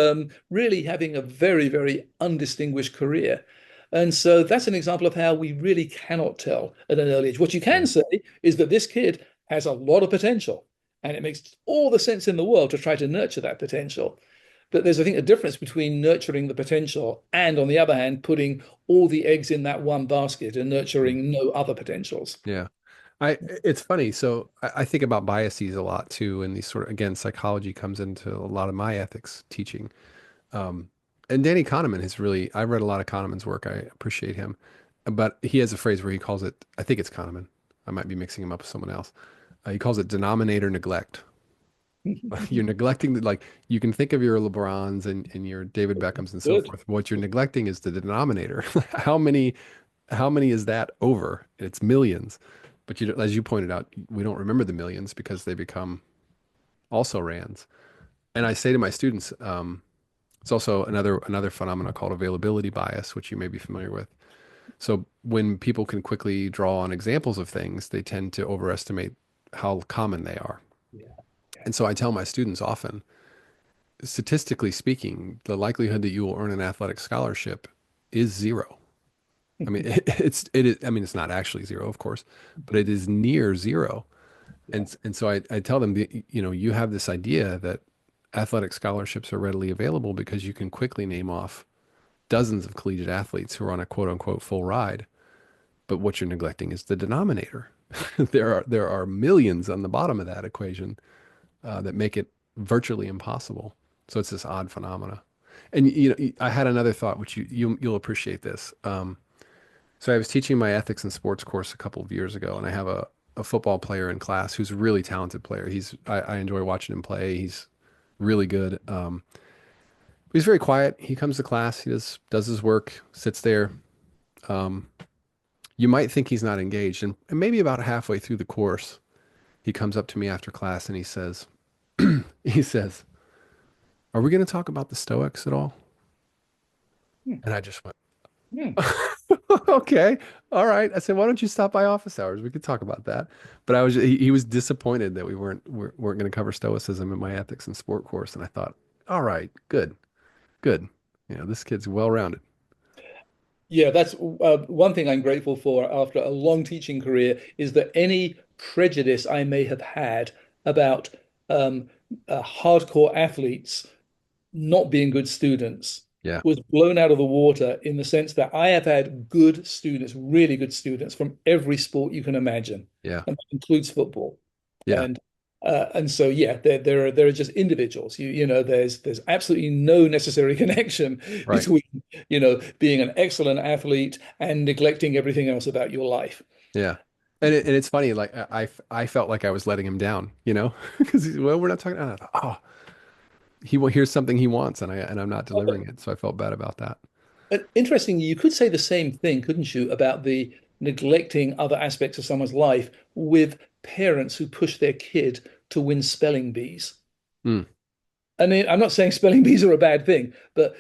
really having a very, very undistinguished career. And so that's an example of how we really cannot tell at an early age. What you Yeah. can say is that this kid has a lot of potential, and it makes all the sense in the world to try to nurture that potential. But there's, I think, a difference between nurturing the potential and, on the other hand, putting all the eggs in that one basket and Mm. nurturing no other potentials. Yeah. It's funny. So I think about biases a lot too. And these sort of, again, psychology comes into a lot of my ethics teaching. Um, and Danny Kahneman I've read a lot of Kahneman's work. I appreciate him, but he has a phrase where he calls it, I think it's Kahneman. I might be mixing him up with someone else. He calls it denominator neglect. You're neglecting like you can think of your LeBrons and your David Beckhams and so Good. forth. What you're neglecting is the denominator. How many is that over? It's millions. But as you pointed out, we don't remember the millions because they become also rans. And I say to my students, it's also another phenomenon called availability bias, which you may be familiar with. So when people can quickly draw on examples of things, they tend to overestimate how common they are. And so I tell my students often, statistically speaking, the likelihood that you will earn an athletic scholarship is zero. I mean, I mean, it's not actually zero, of course, but it is near zero. Yeah. And so I tell them, you have this idea that athletic scholarships are readily available because you can quickly name off dozens of collegiate athletes who are on a quote unquote full ride. But what you're neglecting is the denominator. There are millions on the bottom of that equation that make it virtually impossible. So it's this odd phenomena. And I had another thought, which you'll appreciate this. So I was teaching my ethics and sports course a couple of years ago, and I have a football player in class who's a really talented player. I enjoy watching him play. He's really good. He's very quiet. He comes to class, he does his work, sits there. Um, you might think he's not engaged, and maybe about halfway through the course, he comes up to me after class and he says, he says, "Are we going to talk about the Stoics at all?" Hmm. And I just went, Hmm. okay, all right. I said, "Why don't you stop by office hours? We could talk about that." But he was disappointed that we weren't going to cover Stoicism in my ethics and sport course, and I thought, all right, good, good. This kid's well-rounded. Yeah, that's one thing I'm grateful for after a long teaching career is that any prejudice I may have had about um, hardcore athletes not being good students Yeah, was blown out of the water in the sense that I have had good students, really good students from every sport you can imagine, yeah, and that includes football. yeah. And so yeah, there are just individuals. There's absolutely no necessary connection Right. between being an excellent athlete and neglecting everything else about your life. Yeah. And it's funny, like I felt like I was letting him down, because well, we're not talking. And I thought, oh, here's something he wants, and I'm not delivering it, so I felt bad about that. But interestingly, you could say the same thing, couldn't you, about the neglecting other aspects of someone's life with parents who push their kid to win spelling bees. Mm. And I'm not saying spelling bees are a bad thing, but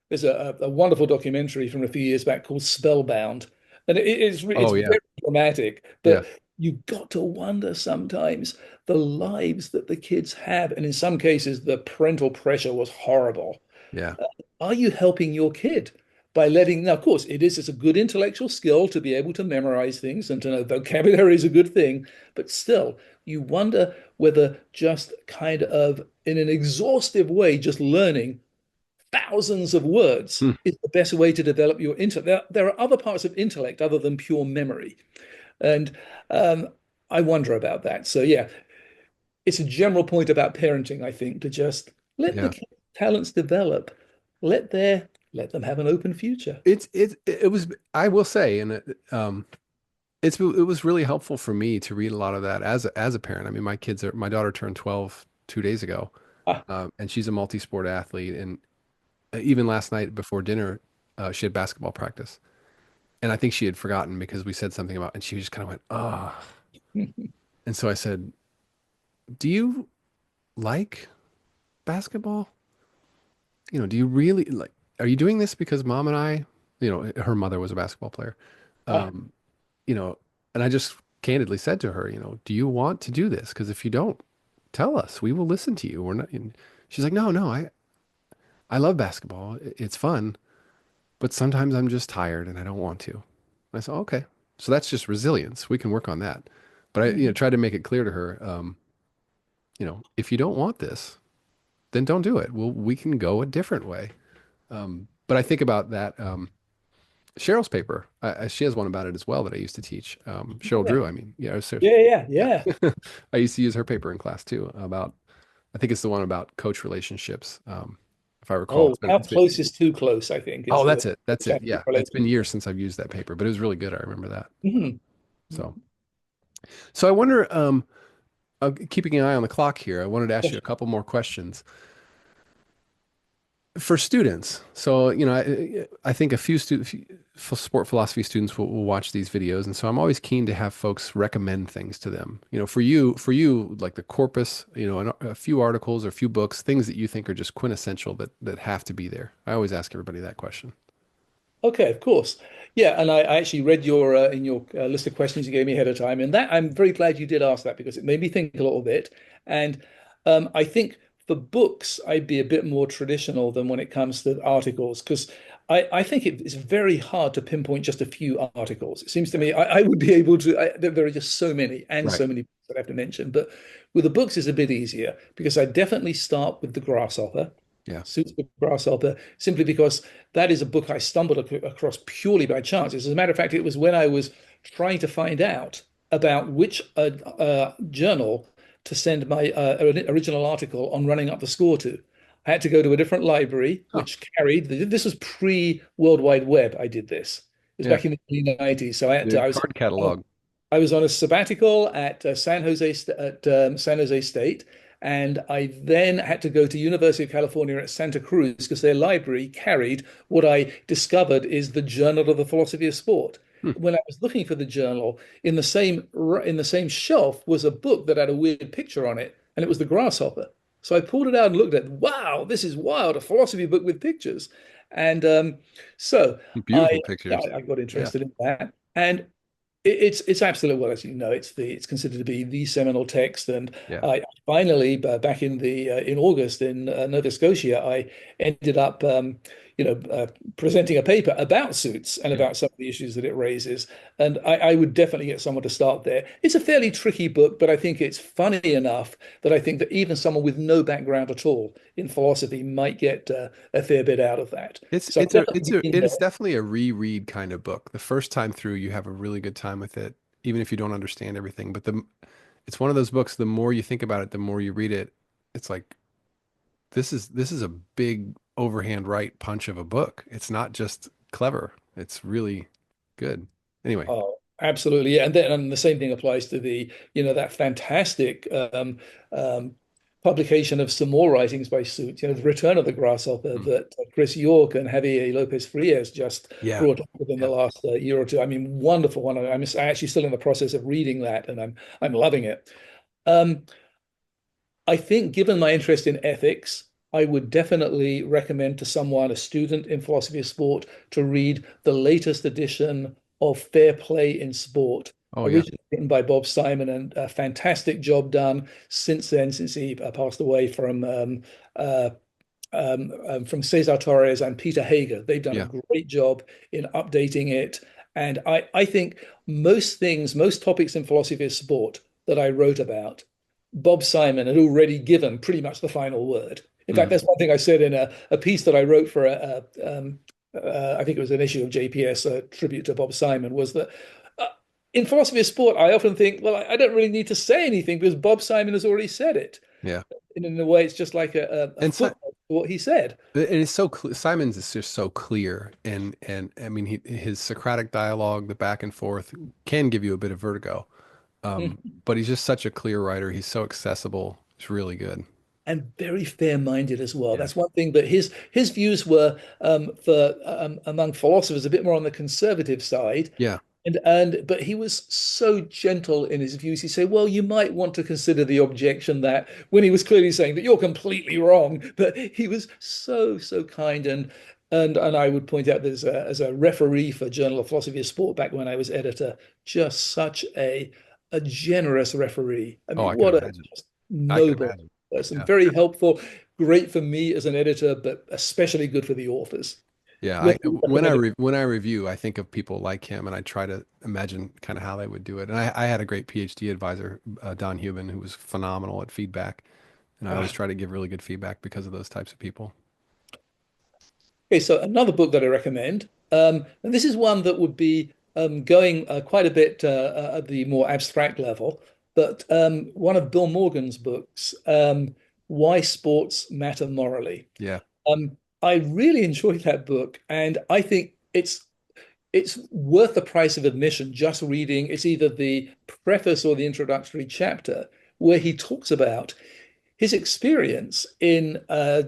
there's a wonderful documentary from a few years back called Spellbound, and it's Oh yeah, very dramatic. yeah, But you've got to wonder sometimes the lives that the kids have, and in some cases, the parental pressure was horrible. yeah, Are you helping your kid by letting, now, of course, it's a good intellectual skill to be able to memorize things and to know vocabulary is a good thing, but still, you wonder whether just kind of in an exhaustive way, just learning thousands of words mm, is the best way to develop your intellect. There are other parts of intellect other than pure memory. And um, I wonder about that. So, yeah, it's a general point about parenting, I think, to just let the yeah. kids' talents develop, let them have an open future. It was, I will say, and it was really helpful for me to read a lot of that as a parent. I mean, my daughter turned 12 2 days ago, Ah, and she's a multi-sport athlete, and even last night before dinner, she had basketball practice. And I think she had forgotten because we said something about, and she just kind of went, "Ah." And so I said, "Do you like basketball? Do you really like, are you doing this because mom and I, her mother was a basketball player. ah. Um, you know, and I just candidly said to her, do you want to do this? Because if you don't, tell us. We will listen to you. We're not, and she's like, no, no, I love basketball. It's fun, but sometimes I'm just tired and I don't want to. And I said, okay. So that's just resilience. We can work on that. But I, Mhm. tried to make it clear to her, if you don't want this, then don't do it. We can go a different way. But I think about that. Cheryl's paper, she has one about it as well that I used to teach. Cheryl Yeah, Drew, I mean, yeah, yeah, yeah, yeah. yeah. I used to use her paper in class too I think it's the one about coach relationships. If I recall, Oh, how it's been, close is too close, I think, is oh, the that's it. family Yeah. It's been relationship. years since I've used that paper, but it was really good. I remember that. Mhm. So, so I wonder, keeping an eye on the clock here, I wanted to ask you a couple more questions. For students, so I think a few sport philosophy students will watch these videos, and so I'm always keen to have folks recommend things to them. For you, like the corpus, a few articles or a few books, things that you think are just quintessential that have to be there. I always ask everybody that question. Okay, of course. Yeah, and I actually read your in your list of questions you gave me ahead of time, and that I'm very glad you did ask that because it made me think a little bit. And I think for books, I'd be a bit more traditional than when it comes to articles, because I think it's very hard to pinpoint just a few articles. It seems to me I would be able to, there are just so many and Right. so many books that I have to mention. But with the books, it's a bit easier because I definitely start with The Grasshopper, Yeah. Suits the Grasshopper, simply because that is a book I stumbled across purely by chance. As a matter of fact, it was when I was trying to find out about which journal to send my original article on running up the score to. I had to go to a different library, Oh, which carried, this was pre-World Wide Web. I did this. It was yeah. back in the 90s. So I had to, The card catalog. I was on a sabbatical at San Jose State, and I then had to go to University of California at Santa Cruz because their library carried what I discovered is the Journal of the Philosophy of Sport. Hmm. When I was looking for the journal, in the same shelf was a book that had a weird picture on it, and it was the Grasshopper. So I pulled it out and looked at it. Wow, this is wild, a philosophy book with pictures. And so Beautiful yeah, pictures. I got Yeah. interested in that. And it's absolutely, well, as you know, it's considered to be the seminal text. And Yeah. I finally, back in August in Nova Scotia, I ended up presenting a paper about suits and Yeah. about some of the issues that it raises. And I would definitely get someone to start there. It's a fairly tricky book, but I think it's funny enough that I think that even someone with no background at all in philosophy might get a fair bit out of that. So I'd definitely begin It is there. definitely a reread kind of book. The first time through, you have a really good time with it, even if you don't understand everything. But it's one of those books, the more you think about it, the more you read it, it's like this is a big overhand right punch of a book. It's not just clever. It's really good. Anyway, Oh, absolutely. Yeah. And the same thing applies to that fantastic publication of some more writings by Suits, The Return of the Grasshopper mm, that Chris York and Javier Lopez Frias just yeah, brought up within the yeah. last year or two. I mean, wonderful one. I'm actually still in the process of reading that, and I'm loving it. Um, I think, given my interest in ethics, I would definitely recommend to someone, a student in philosophy of sport, to read the latest edition of Fair Play in Sport, Oh yeah, originally written by Bob Simon, and a fantastic job done since then, since he passed away uh, from Cesar Torres and Peter Hager. They've done a yeah. great job in updating it. And I think most topics in philosophy of sport that I wrote about, Bob Simon had already given pretty much the final word. In fact, Mhm. that's one thing I said in a piece that I wrote for I think it was an issue of JPS, a tribute to Bob Simon, was that uh, in philosophy of sport, I often think, well, I don't really need to say anything because Bob Simon has already said it. Yeah. And in a way, it's just like a And so, footnote to what he said. it is so Simon's is just so clear, and I mean his Socratic dialogue, the back and forth, can give you a bit of vertigo. But he's just such a clear writer. He's so accessible. It's really good. And very fair-minded as well. Yeah. That's one thing. But his views were for among philosophers a bit more on the conservative side. Yeah. And but he was so gentle in his views. He said, "Well, you might want to consider the objection that," when he was clearly saying that you're completely wrong. But he was so kind, and I would point out that as a referee for Journal of Philosophy of Sport back when I was editor, just such a generous referee. I Oh, mean, I can what a imagine. just I can noble imagine. person, Yeah. very helpful, great for me as an editor, but especially good for the authors. Yeah. Would you recommend it? When I review, I think of people like him, and I try to imagine kind of how they would do it. And I had a great PhD advisor, Don Human, who was phenomenal at feedback, and I always Ah, try to give really good feedback because of those types of people. okay, so another book that I recommend, and this is one that would be going quite a bit at the more abstract level, but one of Bill Morgan's books, Why Sports Matter Morally. Yeah. I really enjoyed that book, and I think it's worth the price of admission just reading. It's either the preface or the introductory chapter where he talks about his experience in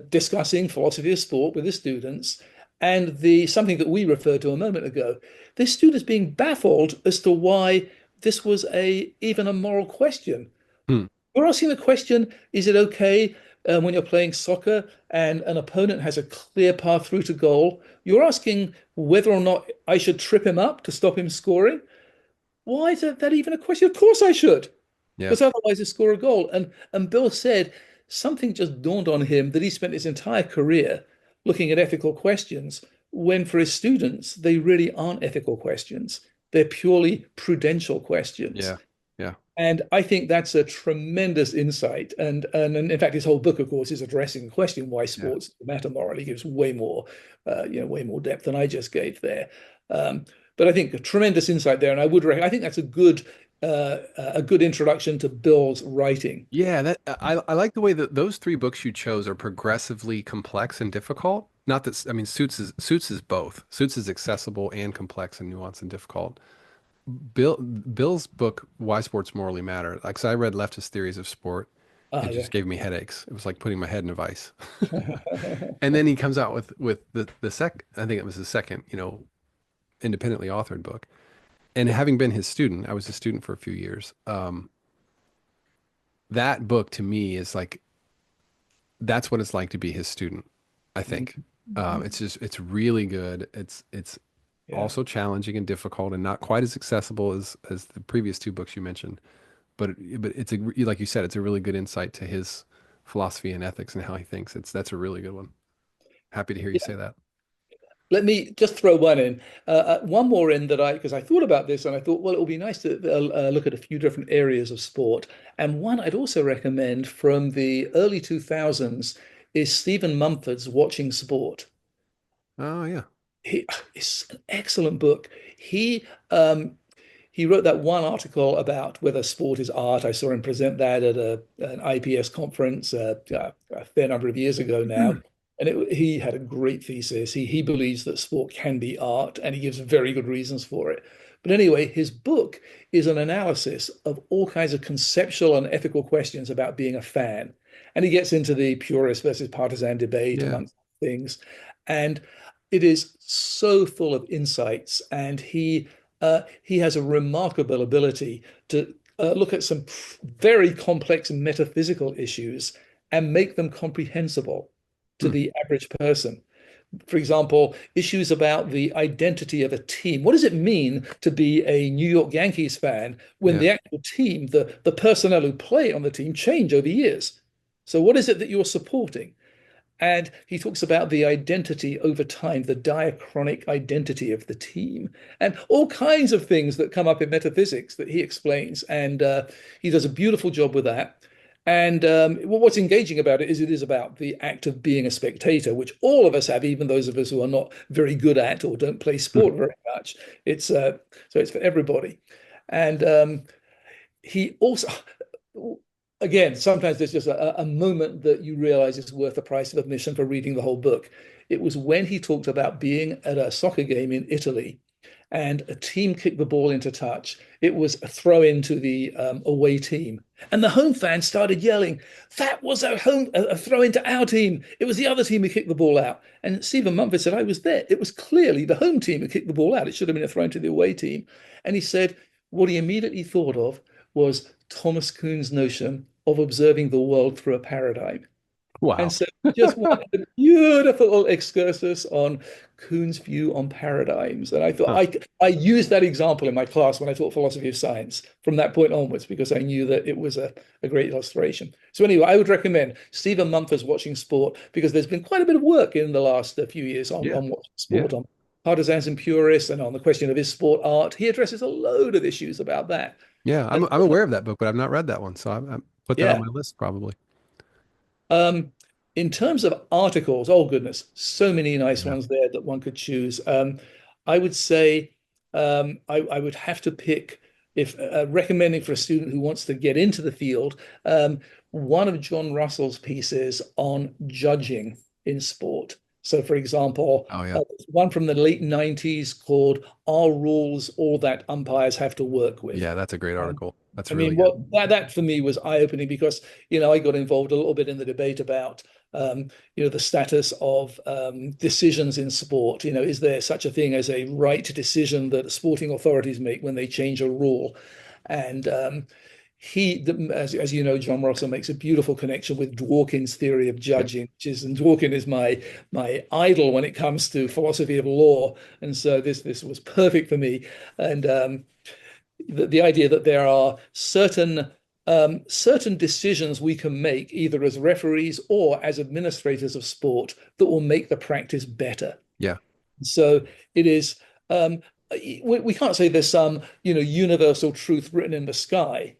discussing philosophy of sport with his students and the something that we referred to a moment ago, the students being baffled as to why this was a even a moral question. Hmm. You're asking the question, is it okay when you're playing soccer and an opponent has a clear path through to goal? You're asking whether or not I should trip him up to stop him scoring. Why is that even a question? Of course I should, Yeah. because otherwise they score a goal. And Bill said, something just dawned on him that he spent his entire career looking at ethical questions, when for his students, they really aren't ethical questions. They're purely prudential questions. Yeah. Yeah. And I think that's a tremendous insight. And in fact, his whole book, of course, is addressing the question why Yeah. sports matter morally. He gives way more, way more depth than I just gave there. Um, but I think a tremendous insight there, and I think that's a good introduction to Bill's writing. Yeah, that I like the way that those three books you chose are progressively complex and difficult. Not that I mean Suits is both. Suits is accessible and complex and nuanced and difficult. Bill's book Why Sports Morally Matter. Like, so I read Leftist Theories of Sport. Ah, It yeah. just gave me headaches. It was like putting my head in a vice. And then he comes out with the sec I think it was his second, independently authored book. And having been his student, I was a student for a few years. That book to me is like that's what it's like to be his student, I think. It's really good. It's Yeah. also challenging and difficult and not quite as accessible as the previous two books you mentioned. But it's like you said, it's a really good insight to his philosophy and ethics and how he thinks. That's a really good one. Happy to hear you say that. Let me just throw one in, one more in that because I thought about this and I thought, well, it would be nice to look at a few different areas of sport. And one I'd also recommend from the early 2000s is Stephen Mumford's Watching Sport. Oh yeah. It's an excellent book. He wrote that one article about whether sport is art. I saw him present that at an IPS conference a fair number of years ago now. And he had a great thesis. He believes that sport can be art, and he gives very good reasons for it. But anyway, his book is an analysis of all kinds of conceptual and ethical questions about being a fan. And he gets into the purist versus partisan debate, Yeah. amongst things. And it is so full of insights, and he has a remarkable ability to look at some very complex metaphysical issues and make them comprehensible to Hmm. the average person. For example, issues about the identity of a team. What does it mean to be a New York Yankees fan when Yeah. the actual team, the personnel who play on the team change over years? So what is it that you're supporting? And he talks about the identity over time, the diachronic identity of the team, and all kinds of things that come up in metaphysics that he explains. And he does a beautiful job with that. And what's engaging about it is about the act of being a spectator, which all of us have, even those of us who are not very good at or don't play Hmm. sport very much. So it's for everybody. And he also, again, sometimes there's just a moment that you realize is worth the price of admission for reading the whole book. It was when he talked about being at a soccer game in Italy and a team kicked the ball into touch. It was a throw into the away team. And the home fans started yelling, that was a throw into our team. It was the other team who kicked the ball out. And Stephen Mumford said, I was there. It was clearly the home team who kicked the ball out. It should have been a throw into the away team. And he said, what he immediately thought of was Thomas Kuhn's notion of observing the world through a paradigm. And Wow. so just one beautiful little excursus on Kuhn's view on paradigms. And I thought Huh. I used that example in my class when I taught philosophy of science from that point onwards, because I knew that it was a great illustration. So anyway, I would recommend Stephen Mumford's Watching Sport, because there's been quite a bit of work in the last few years Yeah. on watching Yeah. sport, on partisans and purists, and on the question of is sport art. He addresses a load of issues about that. Yeah. And I'm aware of that book, but I've not read that one. So I'm put that on yeah. my list probably. Um, in terms of articles, oh goodness, so many nice Yeah. ones there that one could choose. I would say I would have to pick, if recommending for a student who wants to get into the field, one of John Russell's pieces on judging in sport. So, for example, Oh yeah. one from the late 90s called Are Rules All That Umpires Have to Work With? Yeah, that's a great Um, article. That's I really mean, good. what that for me was eye-opening, because I got involved a little bit in the debate about the status of decisions in sport. Is there such a thing as a right decision that sporting authorities make when they change a rule? And as you know, John Russell makes a beautiful connection with Dworkin's theory of Yeah. judging, and Dworkin is my idol when it comes to philosophy of law, and so this was perfect for me. And the idea that there are certain certain decisions we can make either as referees or as administrators of sport that will make the practice better. Yeah. So it is. We can't say there's some, universal truth written in the sky,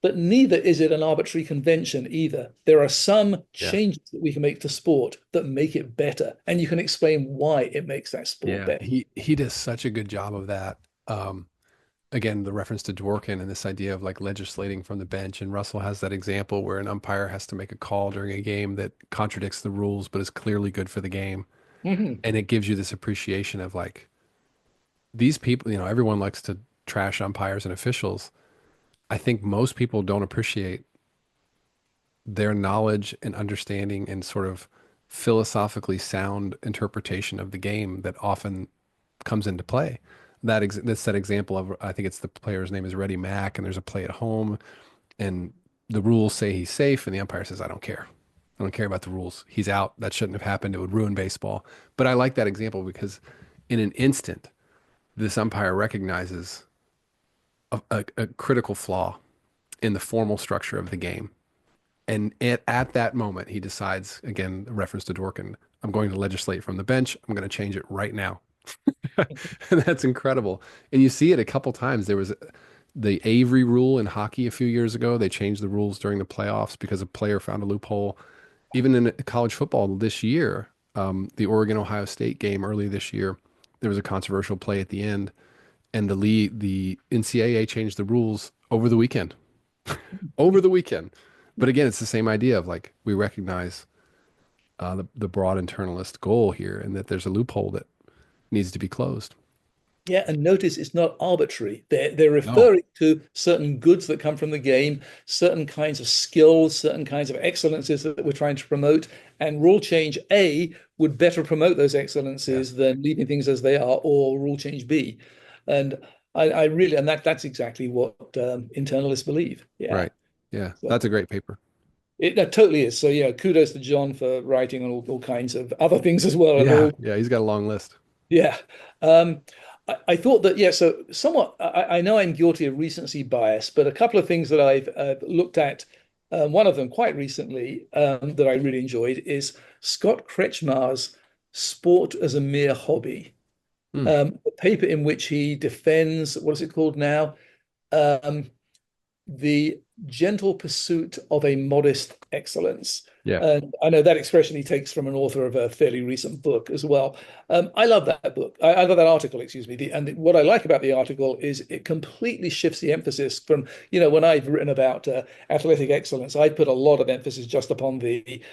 but neither is it an arbitrary convention either. There are some Yeah. changes that we can make to sport that make it better, and you can explain why it makes that sport Yeah. better. He does such a good job of that. Um, Again, the reference to Dworkin and this idea of like legislating from the bench. And Russell has that example where an umpire has to make a call during a game that contradicts the rules, but is clearly good for the game. Mhm. And it gives you this appreciation of like these people, everyone likes to trash umpires and officials. I think most people don't appreciate their knowledge and understanding and sort of philosophically sound interpretation of the game that often comes into play. That's that example of, I think it's the player's name is Reddy Mack, and there's a play at home, and the rules say he's safe, and the umpire says, I don't care. I don't care about the rules. He's out. That shouldn't have happened. It would ruin baseball. But I like that example because in an instant, this umpire recognizes a critical flaw in the formal structure of the game. And at that moment, he decides, again, a reference to Dworkin, I'm going to legislate from the bench. I'm going to change it right now. And that's incredible. And you see it a couple times. There was the Avery rule in hockey a few years ago. They changed the rules during the playoffs because a player found a loophole. Even in college football this year, the Oregon Ohio State game early this year, there was a controversial play at the end, and the NCAA changed the rules over the weekend. Over the weekend. But again, it's the same idea of like we recognize the broad internalist goal here, and that there's a loophole that needs to be closed. Yeah, and notice it's not arbitrary. They're No. referring to certain goods that come from the game, certain kinds of skills, certain kinds of excellences that we're trying to promote. And rule change A would better promote those Yeah. excellences than leaving things as they are, or rule change B. And I really, and that's exactly what internalists believe. Yeah. Right. Yeah. So That's a great paper. that totally is. So yeah, kudos to John for writing on all kinds of other things as well, and they're Yeah. all Yeah. He's got a long list. yeah. Um, I thought that, yeah, so somewhat, I know I'm guilty of recency bias, but a couple of things that I've looked at, one of them quite recently that I really enjoyed is Scott Kretschmar's Sport as a Mere Hobby, Hmm. a paper in which he defends, what is it called now? Um, the gentle pursuit of a modest excellence. Yeah. And I know that expression he takes from an author of a fairly recent book as well. I love that book. I love that article, excuse me. What I like about the article is it completely shifts the emphasis from, when I've written about athletic excellence, I put a lot of emphasis just upon the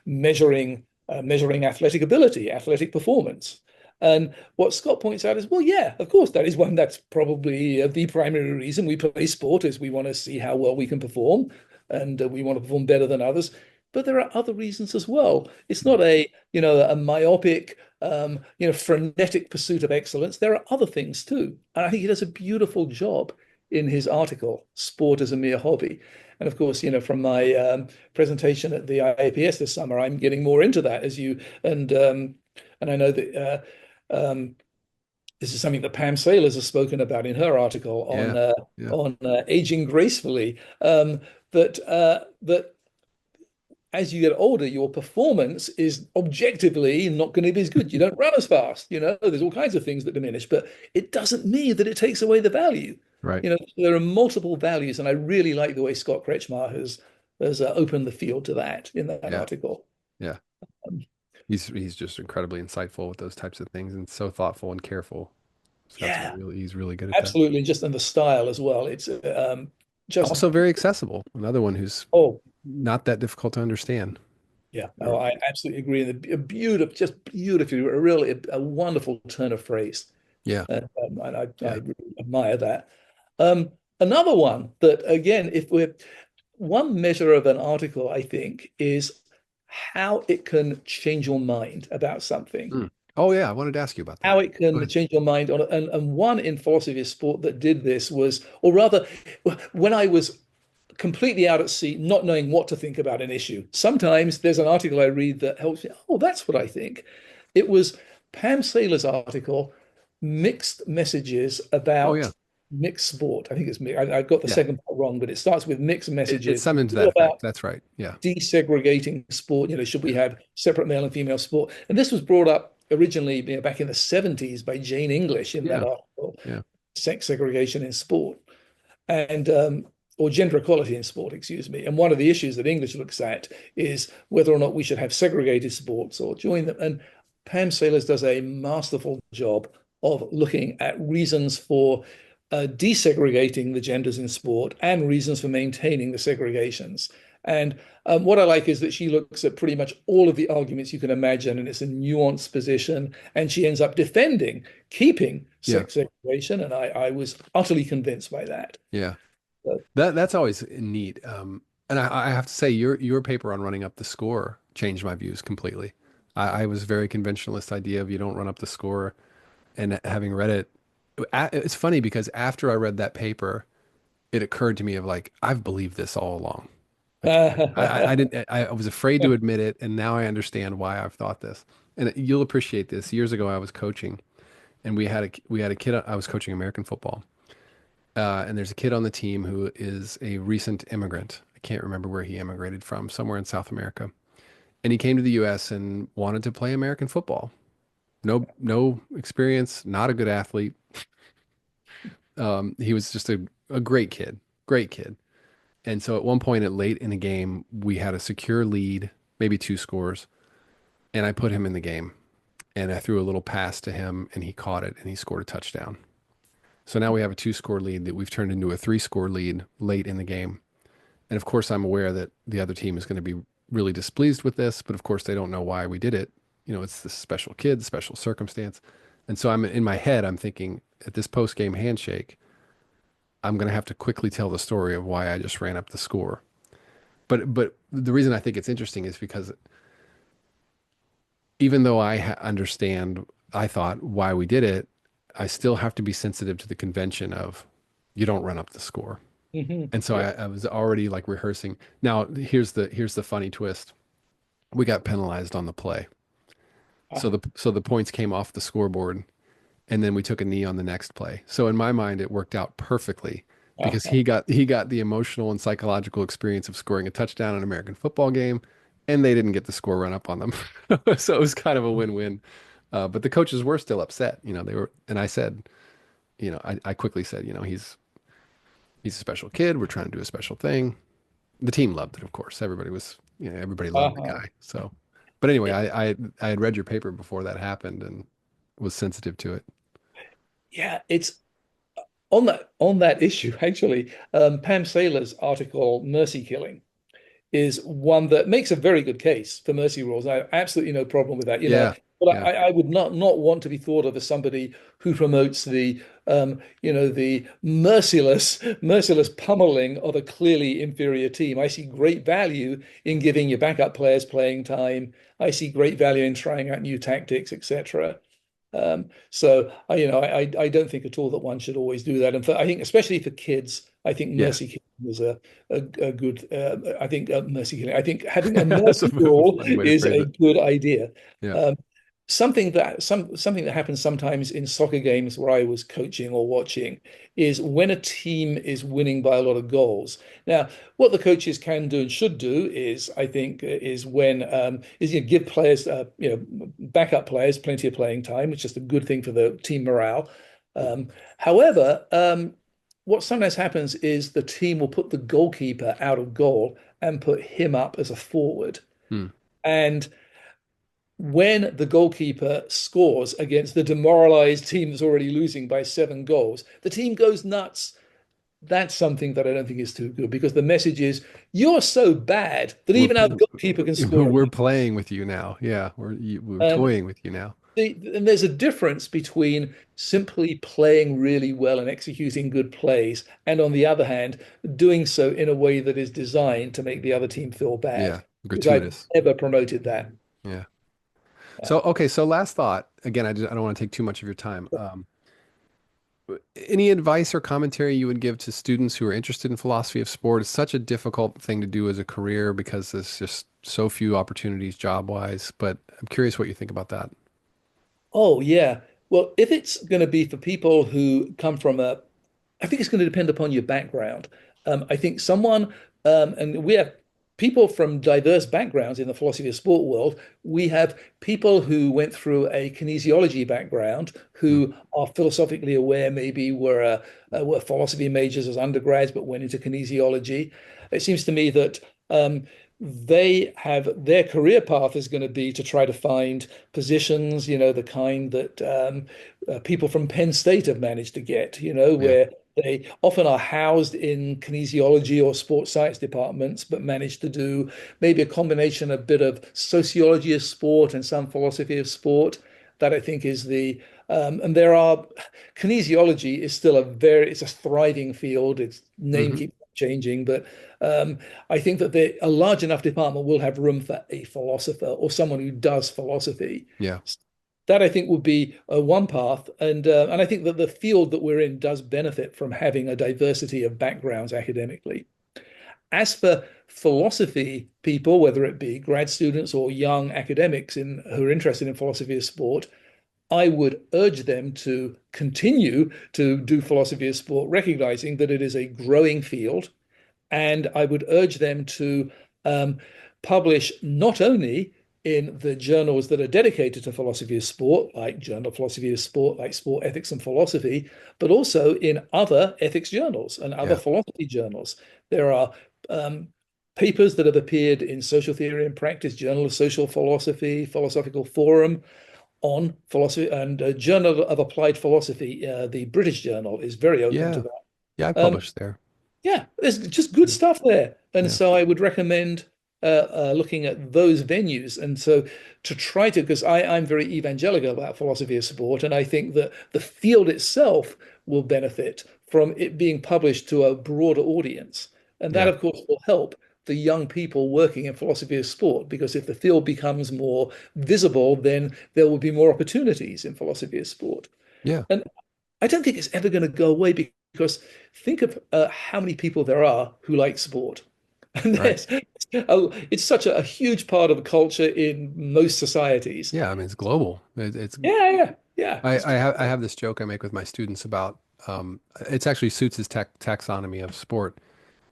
measuring athletic ability, athletic performance. And what Scott points out is, well, yeah, of course, that is one that's probably the primary reason we play sport is we want to see how well we can perform, and we want to perform better than others. But there are other reasons as well. It's not a myopic, frenetic pursuit of excellence. There are other things too. And I think he does a beautiful job in his article, Sport as a Mere Hobby. And of course, from my presentation at the IAPS this summer, I'm getting more into that and I know that this is something that Pam Sailors has spoken about in her article Yeah. Yeah. on aging gracefully. That as you get older, your performance is objectively not going to be as good. You don't run as fast. There's all kinds of things that diminish, but it doesn't mean that it takes away the value. Right. There are multiple values, and I really like the way Scott Kretschmar has opened the field to that in that Yeah. article. Yeah. Um, He's just incredibly insightful with those types of things and so thoughtful and careful. yeah, He's really good at that. absolutely, just in the style as well. It's just Also very accessible. Another one who's oh not that difficult to understand. yeah, Or, no, I absolutely agree. And a beautiful, just beautifully, really a wonderful turn of phrase, yeah. and I Yeah. really admire that. Um, Another one that again, if we're one measure of an article, I think, is how it can change your mind about something. Mm. Oh yeah, I wanted to ask you about that. How it Go can ahead. change your mind on, and one in philosophy of sport that did this was, or rather, when I was completely out at sea, not knowing what to think about an issue. Sometimes there's an article I read that helps me. Oh, that's what I think. It was Pam Saylor's article, Mixed Messages Oh about yeah. mixed sport. I think it's I got the Yeah. second part wrong, but it starts with mixed It's messages. something to It's that all effect. about That's right. Yeah. desegregating sport. Should we Yeah. have separate male and female sport? And this was brought up originally, back in the 70s by Jane English in that Yeah. article, Yeah. Sex Segregation in Sport, and or gender equality in sport, excuse me. And one of the issues that English looks at is whether or not we should have segregated sports or join them. And Pam Sailors does a masterful job of looking at reasons for desegregating the genders in sport and reasons for maintaining the segregations. And what I like is that she looks at pretty much all of the arguments you can imagine, and it's a nuanced position. And she ends up defending keeping Yeah. sex segregation, and I was utterly convinced by that. Yeah. So, That's always neat. And I have to say, your paper on running up the score changed my views completely. I was very conventionalist idea of you don't run up the score, and having read it, it's funny because after I read that paper, it occurred to me of like I've believed this all along. Like I didn't I was afraid to admit it, and now I understand why I've thought this. And you'll appreciate this. Years ago, I was coaching, and we had a kid. I was coaching American football, and there's a kid on the team who is a recent immigrant. I can't remember where he immigrated from, somewhere in South America. And he came to the US and wanted to play American football. No experience, not a good athlete. He was just a great kid, great kid. And so at one point at late in the game, we had a secure lead, maybe two scores, and I put him in the game. And I threw a little pass to him and he caught it and he scored a touchdown. So now we have a two-score lead that we've turned into a three-score lead late in the game. And of course, I'm aware that the other team is going to be really displeased with this, but of course, they don't know why we did it. It's this special kid, special circumstance. And so I'm in my head, I'm thinking at this post-game handshake, I'm going to have to quickly tell the story of why I just ran up the score. But the reason I think it's interesting is because even though understand, I thought why we did it, I still have to be sensitive to the convention of you don't run up the score. And so yeah. I was already like rehearsing. Now here's the funny twist. We got penalized on the play. So the points came off the scoreboard and then we took a knee on the next play. So in my mind it worked out perfectly because he got the emotional and psychological experience of scoring a touchdown in an American football game and they didn't get the score run up on them. So it was kind of a win-win. But the coaches were still upset, they were, and I said, I quickly said, he's a special kid. We're trying to do a special thing. The team loved it, of course. Everybody loved the Uh-huh. guy. So, but anyway, I had read your paper before that happened and was sensitive to it. Yeah, it's on that issue, actually. Pam Saylor's article, Mercy Killing, is one that makes a very good case for mercy rules. I have absolutely no problem with that. Yeah, But yeah, I would not want to be thought of as somebody who promotes the merciless pummeling of a clearly inferior team. I see great value in giving your backup players playing time. I see great value in trying out new tactics, etc. So I don't think at all that one should always do that. And I think especially for kids, I think yeah. mercy killing is a good. I think mercy killing. I think having a That's a mercy rule funny way to is phrase a it. good idea. Yeah. Um, something that happens sometimes in soccer games where I was coaching or watching is when a team is winning by a lot of goals. Now, what the coaches can do and should do is, I think, is when give players, backup players plenty of playing time, which is a good thing for the team morale. However, what sometimes happens is the team will put the goalkeeper out of goal and put him up as a forward. Hmm. And when the goalkeeper scores against the demoralized team that's already losing by 7 goals, the team goes nuts. That's something that I don't think is too good because the message is you're so bad that We're even our goalkeeper can score we're again. playing with you now. Yeah, we're And toying with you now. and there's a difference between simply playing really well and executing good plays, and on the other hand, doing so in a way that is designed to make the other team feel bad. Yeah, Because I've gratuitous. never promoted that. Yeah. Yeah. So okay, so last thought. Again, I don't want to take too much of your time. Any advice or commentary you would give to students who are interested in philosophy of sport? It's such a difficult thing to do as a career because there's just so few opportunities job wise. But I'm curious what you think about that. Oh, yeah. Well, if it's going to be for people who come from I think it's going to depend upon your background. I think and we have people from diverse backgrounds in the philosophy of sport world. We have people who went through a kinesiology background Mm. who are philosophically aware, maybe were philosophy majors as undergrads, but went into kinesiology. It seems to me that they have their career path is going to be to try to find positions, the kind that people from Penn State have managed to get, Yeah. where they often are housed in kinesiology or sports science departments, but manage to do maybe a combination, a bit of sociology of sport and some philosophy of sport. That I think is and there are, kinesiology is still it's a thriving field. Its name Hmm. keeps changing, but I think that a large enough department will have room for a philosopher or someone who does philosophy. Yeah. That I think would be one path, and I think that the field that we're in does benefit from having a diversity of backgrounds academically. As for philosophy people, whether it be grad students or young academics who are interested in philosophy of sport, I would urge them to continue to do philosophy of sport, recognizing that it is a growing field, and I would urge them to um, publish not only in the journals that are dedicated to philosophy of sport, like Journal of Philosophy of Sport, like Sport Ethics and Philosophy, but also in other ethics journals and other Yeah. philosophy journals. There are um, papers that have appeared in Social Theory and Practice, Journal of Social Philosophy, Philosophical Forum on philosophy, and Journal of Applied Philosophy, the British journal, is very open to Yeah. that. Yeah. I Um, published there. yeah, there's just good Yeah. stuff there. And Yeah. so I would recommend looking at those venues. And so to try to, because I'm very evangelical about philosophy of sport, and I think that the field itself will benefit from it being published to a broader audience. And that, Yeah. of course, will help the young people working in philosophy of sport, because if the field becomes more visible, then there will be more opportunities in philosophy of sport. Yeah. And I don't think it's ever going to go away, because think of how many people there are who like sport. And Right. it's such a huge part of culture in most societies. Yeah. I mean, it's global. It's Yeah, yeah, yeah. It's just I have this joke I make with my students about it's actually suits his taxonomy of sport.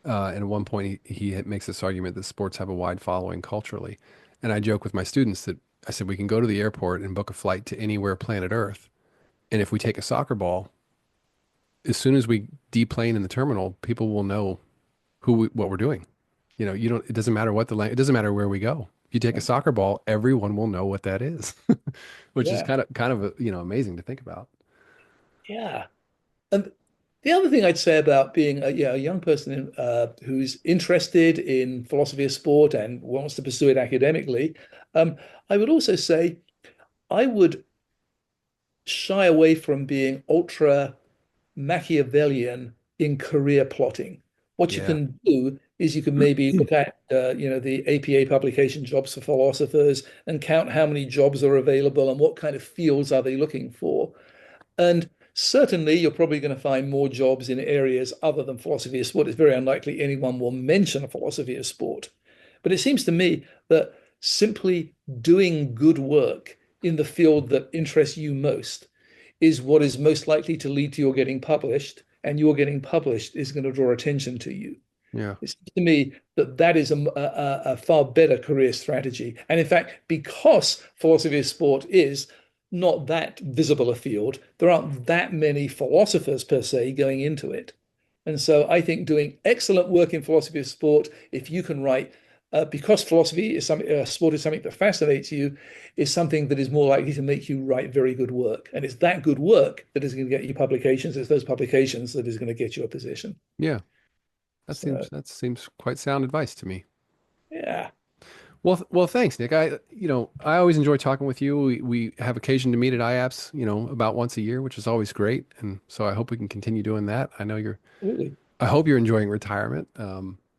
And at one point, he makes this argument that sports have a wide following culturally. And I joke with my students that I said we can go to the airport and book a flight to anywhere planet Earth. And if we take a soccer ball, as soon as we deplane in the terminal, people will know what we're doing. You know, you don't, it doesn't matter what it doesn't matter where we go. If you take a soccer ball, everyone will know what that is, which is yeah, kind of, amazing to think about. yeah. And the other thing I'd say about being a young person who's interested in philosophy of sport and wants to pursue it academically, I would also say I would shy away from being ultra Machiavellian in career plotting. What you Yeah. can do is you can maybe look at the APA publication jobs for philosophers and count how many jobs are available and what kind of fields are they looking for. And certainly, you're probably going to find more jobs in areas other than philosophy of sport. It's very unlikely anyone will mention a philosophy of sport. But it seems to me that simply doing good work in the field that interests you most is what is most likely to lead to your getting published, and your getting published is going to draw attention to you. Yeah. It seems to me that that is a far better career strategy. And in fact, because philosophy of sport is not that visible a field, there aren't that many philosophers per se going into it. And so I think doing excellent work in philosophy of sport, if you can write, because philosophy is something, sport is something that fascinates you, is something that is more likely to make you write very good work. And it's that good work that is going to get you publications. It's those publications that is going to get you a position. Yeah. So, That seems quite sound advice to me. yeah, Well, thanks, Nick. I always enjoy talking with you. We have occasion to meet at IAPS, about once a year, which is always great. And so I hope we can continue doing that. absolutely. I hope you're enjoying retirement.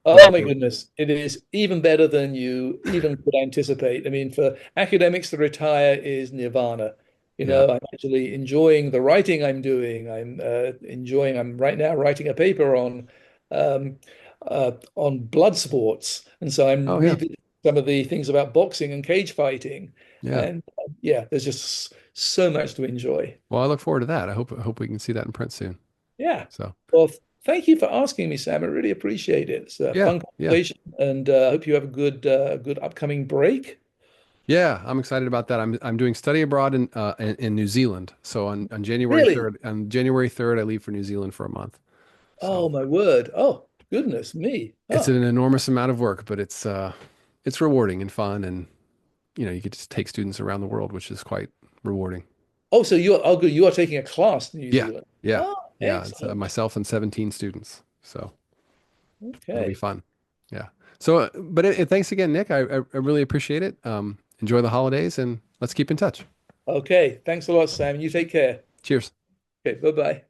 Oh my goodness, it is even better than you even could anticipate. I mean, for academics to retire is nirvana. Yeah. I'm actually enjoying the writing I'm doing. I'm right now writing a paper um, on blood sports. And so I'm Oh, yeah. revisiting some of the things about boxing and cage fighting. Yeah. And yeah, there's just so much to enjoy. Well, I look forward to that. I hope we can see that in print soon. Yeah. So Well, thank you for asking me, Sam. I really appreciate it. It's a yeah, fun yeah, conversation, and I hope you have a good upcoming break. yeah. I'm excited about that. I'm doing study abroad in New Zealand. So on January Really? 3rd, I leave for New Zealand for a month. Oh, So my word. Oh, goodness me. it's Oh, an enormous amount of work, but it's rewarding and fun, and you get to take students around the world, which is quite rewarding. oh, so good. You are taking a class in New Yeah, Zealand. yeah, Oh, yeah. It's excellent. myself and 17 students, so it'll be Okay. fun. Yeah. So, thanks again, Nick. I really appreciate it. Enjoy the holidays, and let's keep in touch. Okay. Thanks a lot, Sam. You take care. Cheers. Okay. Bye-bye.